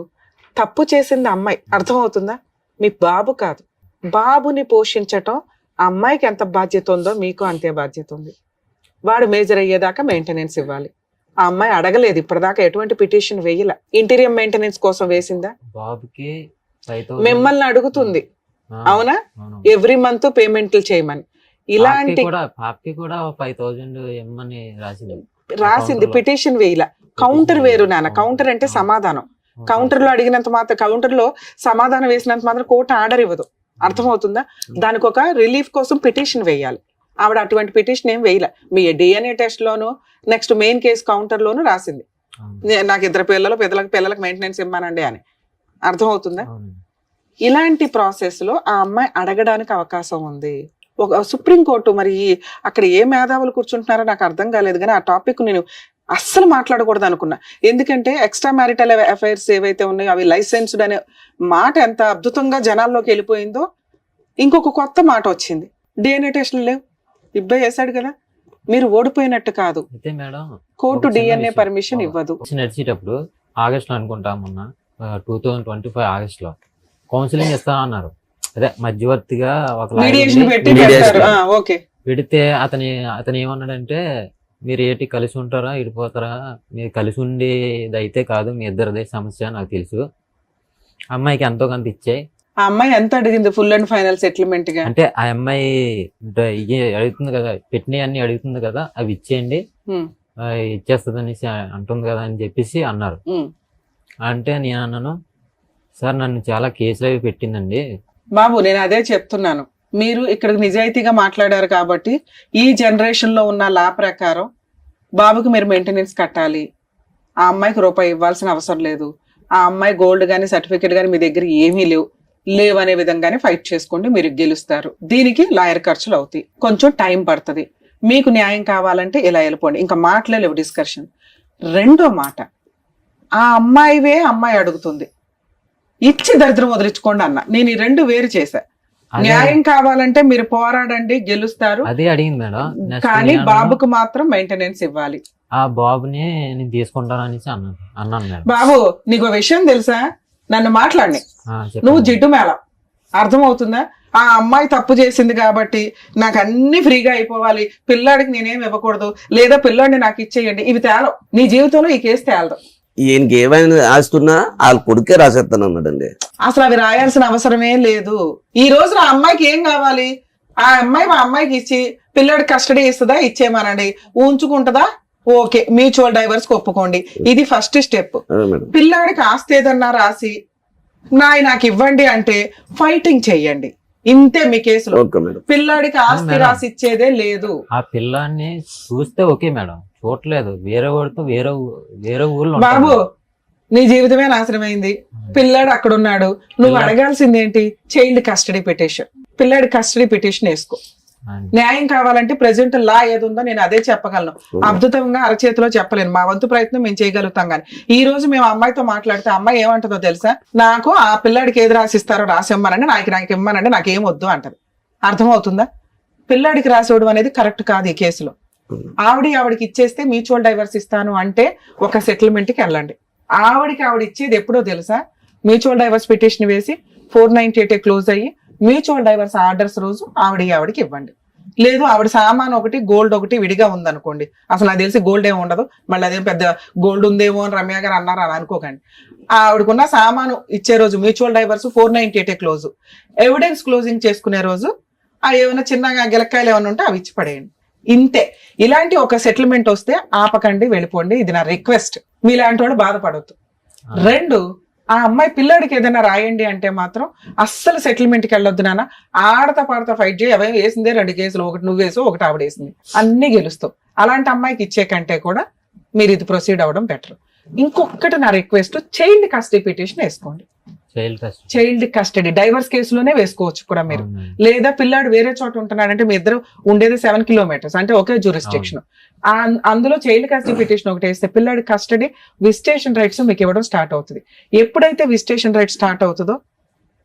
తప్పు చేసింది అమ్మాయి, అర్థమవుతుందా, మీ బాబు కాదు. బాబుని పోషించటం అమ్మాయికి ఎంత బాధ్యత ఉందో మీకు అంతే బాధ్యత ఉంది. వాడు మేజర్ అయ్యేదాకా మెయింటెనెన్స్ ఇవ్వాలి. ఆ అమ్మాయి అడగలేదు ఇప్పటిదాకా, ఎటువంటి పిటిషన్ వేయల. ఇంటీరియం మెయింటెనెన్స్ కోసం వేసిందా? బాబుకి మిమ్మల్ని అడుగుతుంది, అవునా, ఎవ్రీ మంత్ పేమెంట్లు చేయమని. ఇలాంటి పాపకి కూడా 5,000 ఇమ్మని రాసింది, పిటిషన్ వేయల. కౌంటర్ వేరు నాన్న, కౌంటర్ అంటే సమాధానం. కౌంటర్ లో అడిగినంత మాత్రం, కౌంటర్ లో సమాధానం వేసినంత మాత్రం కోర్టు ఆర్డర్ ఇవ్వదు, అర్థమవుతుందా? దానికి ఒక రిలీఫ్ కోసం పిటిషన్ వేయాలి. ఆవిడ అటువంటి పిటిషన్ ఏం వేయలే. మీ డిఎన్ఏ టెస్ట్ లోను నెక్స్ట్ మెయిన్ కేసు కౌంటర్ లోను రాసింది నాకు 2 పిల్లలకు మెయింటెనెన్స్ ఇవ్వమానండి అని, అర్థమవుతుందా? ఇలాంటి ప్రాసెస్ లో ఆ అమ్మాయి అడగడానికి అవకాశం ఉంది. ఒక సుప్రీంకోర్టు మరి అక్కడ ఏ మేధావులు కూర్చుంటున్నారో నాకు అర్థం కాలేదు, కానీ ఆ టాపిక్ నేను అస్సలు మాట్లాడకూడదు అనుకున్నా. ఎందుకంటే ఎక్స్ట్రా మ్యారిటల్ అఫైర్స్ ఏవైతే ఉన్నాయో అవి లైసెన్స్డ్ అనే మాట ఎంత అద్భుతంగా జనాల్లోకి వెళ్ళిపోయిందో, ఇంకొక కొత్త మాట వచ్చింది, డిఎన్ఏ టెస్ట్లు లేవు, ఇబ్బంది చేశాడు కదా, మీరు ఓడిపోయినట్టు కాదు. అయితే మేడం కోర్టు డిఎన్ఏ పర్మిషన్ ఇవ్వదు. నడిచేటప్పుడు ఆగస్ట్ లో అనుకుంటా, మొన్న 2025 ఆగస్ట్ లో కౌన్సిలింగ్ ఇస్తా అన్నారు, అదే మధ్యవర్తిగా ఒక పెడితే అతను ఏమన్నాడంటే మీరు ఏంటి కలిసి ఉంటారా ఇడిపోతారా, మీరు కలిసి ఉండేది అయితే కాదు, మీ ఇద్దరిదే సమస్య నాకు తెలుసు, అమ్మాయికి ఎంతో కొంత ఇచ్చాయి. ఆ అమ్మాయి ఎంత అడిగింది ఫుల్ అండ్ ఫైనల్ సెటిల్మెంట్ గా? అంటే ఆ అమ్మాయి అడుగుతుంది కదా, పెట్టినవి అన్ని అడుగుతుంది కదా, అవి ఇచ్చేయండి ఇచ్చేస్తుంది అనేసి అంటుంది కదా అని చెప్పేసి అన్నారు. అంటే నేను అన్నాను, సార్ నన్ను చాలా కేసులు అవి పెట్టిందండి. బాబు నేను అదే చెప్తున్నాను, మీరు ఇక్కడ నిజాయితీగా మాట్లాడారు కాబట్టి ఈ జనరేషన్ లో ఉన్న లా ప్రకారం బాబుకి మీరు మెయింటెనెన్స్ కట్టాలి, ఆ అమ్మాయికి రూపాయి ఇవ్వాల్సిన అవసరం లేదు, ఆ అమ్మాయి గోల్డ్ గానీ సర్టిఫికేట్ గానీ మీ దగ్గర ఏమీ లేవనే విధంగానే ఫైట్ చేసుకోండి, మీరు గెలుస్తారు. దీనికి లాయర్ ఖర్చులు అవుతాయి, కొంచెం టైం పడుతుంది. మీకు న్యాయం కావాలంటే ఇలా వెళ్ళిపోండి, ఇంకా మాట్లాడలేవు డిస్కషన్. 2వ మాట, ఆ అమ్మాయి అడుగుతుంది, ఇచ్చి దరిద్రం వదిలించుకోండి అన్న. నేను ఈ 2 వేరు చేశా. న్యాయం కావాలంటే మీరు పోరాడండి, గెలుస్తారు, అదే అడిగింది మేడం. కానీ బాబుకు మాత్రం మెయింటెనెన్స్ ఇవ్వాలి. ఆ బాబుని నేను తీసుకుంటాను అనేసి అన్నాను మేడం. బాబు నీకు విషయం తెలుసా, నన్ను మాట్లాడి నువ్వు జిడ్డు మేళం, అర్థమవుతుందా? ఆ అమ్మాయి తప్పు చేసింది కాబట్టి నాకు అన్ని ఫ్రీగా అయిపోవాలి, పిల్లాడికి నేనేం ఇవ్వకూడదు, లేదా పిల్లాడిని నాకు ఇచ్చేయండి, ఇవి తేలం. నీ జీవితంలో ఈ కేసు తేలదు. ఈయనకి ఏమైనా ఆస్తున్నా వాళ్ళ కొడుకే రాసేస్తాను అన్నాడండి. అసలు అవి రాయాల్సిన అవసరమే లేదు. ఈ రోజు ఆ అమ్మాయికి ఏం కావాలి, ఆ అమ్మాయి మా అమ్మాయికి ఇచ్చి పిల్లాడికి కస్టడీ ఇస్తుందా, ఇచ్చేయమనండి, ఉంచుకుంటుందా, ఓకే, మ్యూచువల్ డైవర్స్ ఒప్పుకోండి. ఇది ఫస్ట్ స్టెప్. పిల్లాడికి ఆస్తి ఏదన్నా రాసి నాకు ఇవ్వండి అంటే ఫైటింగ్ చెయ్యండి. ఇంతే మీ కేసులో. Okay madam. పిల్లాడికి ఆస్తి మేడం. రాసి ఇచ్చేదే లేదు. ఆ పిల్లాన్ని చూస్తే ఓకే మేడం, చూడలేదు. వేరే వాడితో వేరే ఊర్లో బాబు ఉంటాడు. నీ జీవితమే నాశనమైంది. పిల్లాడు అక్కడ ఉన్నాడు, నువ్వు అడగాల్సింది ఏంటి? Child custody petition. పిల్లాడి కస్టడీ పిటిషన్ వేసుకో. అండి. న్యాయం కావాలంటే ప్రెసెంట్ లా ఏది ఉందో నేను అదే చెప్పగలను. అద్భుతంగా అరచేతిలో చెప్పలేను. మా వంతు ప్రయత్నం మేము చేయగలుగుతాం. కానీ ఈ రోజు మేము అమ్మాయితో మాట్లాడితే అమ్మాయి ఏమంటుందో తెలుసా? నాకు ఆ పిల్లాడికి ఏది రాసిస్తారో రాసిమ్మనండి, నాకు ఇమ్మనండి, నాకేం వద్దు అంటది. అర్థమవుతుందా? పిల్లాడికి రాసివ్వడం అనేది కరెక్ట్ కాదు ఈ కేసులో. ఆవిడికి ఇచ్చేస్తే మ్యూచువల్ డైవర్స్ ఇస్తాను అంటే ఒక సెటిల్మెంట్ కి వెళ్ళండి. ఆవిడ ఇచ్చేది ఎప్పుడో తెలుసా? మ్యూచువల్ డైవర్స్ పిటిషన్ వేసి 498 క్లోజ్ అయ్యి మ్యూచువల్ డైవర్స్ ఆర్డర్స్ రోజు ఆవిడకి ఇవ్వండి. లేదు ఆవిడ సామాన్ ఒకటి గోల్డ్ ఒకటి విడిగా ఉందనుకోండి, అసలు నాకు తెలిసి గోల్డ్ ఏమి ఉండదు, మళ్ళీ అదేం పెద్ద గోల్డ్ ఉందేమో అని రమ్య గారు అన్నారు అని అనుకోకండి. ఆవిడకున్న సామాను ఇచ్చే రోజు mutual divorce 498 close. Evidence closing చేసుకునే రోజు ఏమైనా చిన్నగా గిలక్కాయలు ఏమైనా ఉంటే అవి ఇచ్చి పడేయండి. ఇంతే. ఇలాంటి ఒక సెటిల్మెంట్ వస్తే ఆపకండి, వెళ్ళిపోండి. ఇది నా రిక్వెస్ట్. మీలాంటి వాడు బాధపడొద్దు. 2, ఆ అమ్మాయి పిల్లాడికి ఏదైనా రాయండి అంటే మాత్రం అస్సలు సెటిల్మెంట్కి వెళ్ళొద్దు నాన్న. ఆడతా పాడతా ఫైట్ చేయి. అవే వేసిందే 2 కేసులు, ఒకటి నువ్వు వేసావు, ఒకటి ఆవిడ వేసింది, అన్ని గెలుస్తావు. అలాంటి అమ్మాయికి ఇచ్చే కంటే కూడా మీరు ఇది ప్రొసీడ్ అవ్వడం బెటర్. ఇంకొకటి నా రిక్వెస్ట్, చైల్డ్ కస్టడీ పిటిషన్ వేసుకోండి. చైల్డ్ కస్టడీ డైవర్స్ కేసులోనే వేసుకోవచ్చు కూడా మీరు. లేదా పిల్లాడు వేరే చోట ఉంటున్నాడంటే మీ ఇద్దరు ఉండేది 7 కిలోమీటర్స్ అంటే ఒకే జ్యూరిస్డిక్షన్, అందులో చైల్డ్ కస్టడీ పిటిషన్ ఒకటి వేస్తే పిల్లాడి కస్టడీ విజిటేషన్ రైట్స్ మీకు ఇవ్వడం స్టార్ట్ అవుతుంది. ఎప్పుడైతే విజిటేషన్ రైట్ స్టార్ట్ అవుతుందో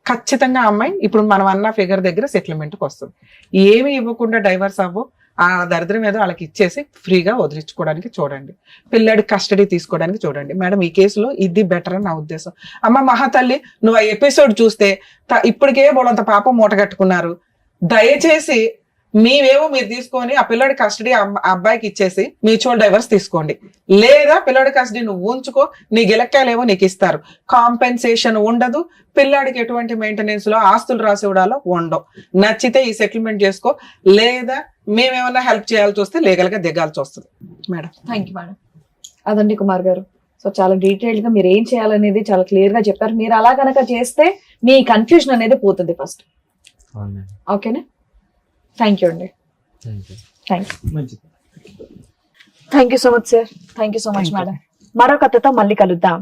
ఖచ్చితంగా అమ్మాయి ఇప్పుడు మనం అన్న ఫిగర్ దగ్గర సెటిల్మెంట్కి వస్తుంది. ఏమి ఇవ్వకుండా డైవర్స్ అవ్వు, ఆ దరిద్రం ఏదో వాళ్ళకి ఇచ్చేసి ఫ్రీగా వదిలించుకోవడానికి చూడండి. పిల్లాడి కస్టడీ తీసుకోవడానికి చూడండి. మేడం ఈ కేసులో ఇది బెటర్ అని నా ఉద్దేశం. అమ్మ మహాతల్లి, నువ్వు ఆ ఎపిసోడ్ చూస్తే ఇప్పటికే బోడంత పాపం మూట కట్టుకున్నారు. దయచేసి మీవేమో మీరు తీసుకొని ఆ పిల్లాడి కస్టడీ అబ్బాయికి ఇచ్చేసి మ్యూచువల్ డైవర్స్ తీసుకోండి. లేదా పిల్లాడి కస్టడీ నువ్వు ఉంచుకో, నీ గిలక్కాయలేమో నీకు ఇస్తారు. కాంపెన్సేషన్ ఉండదు. పిల్లాడికి ఎటువంటి మెయింటెనెన్స్ లో ఆస్తులు రాసి ఇవ్వడాలో ఉండవు. నచ్చితే ఈ సెటిల్మెంట్ చేసుకో, లేదా మేమేమన్నా హెల్ప్ చేయాల్సి వస్తే లీగల్ గా దిగాల్సి వస్తుంది. Madam thank you madam. అదండి కుమార్ గారు. సో చాలా డీటెయిల్డ్ గా మీరు ఏం చేయాలనేది చాలా క్లియర్ గా చెప్పారు. మీరు అలా కనుక చేస్తే మీ కన్ఫ్యూజన్ అనేది పోతుంది ఫస్ట్. ఓకేనా? థ్యాంక్ యూ అండి. మంచిది. Thank you so much sir. Thank you so much madam. మరో కథతో మళ్ళీ కలుద్దాం.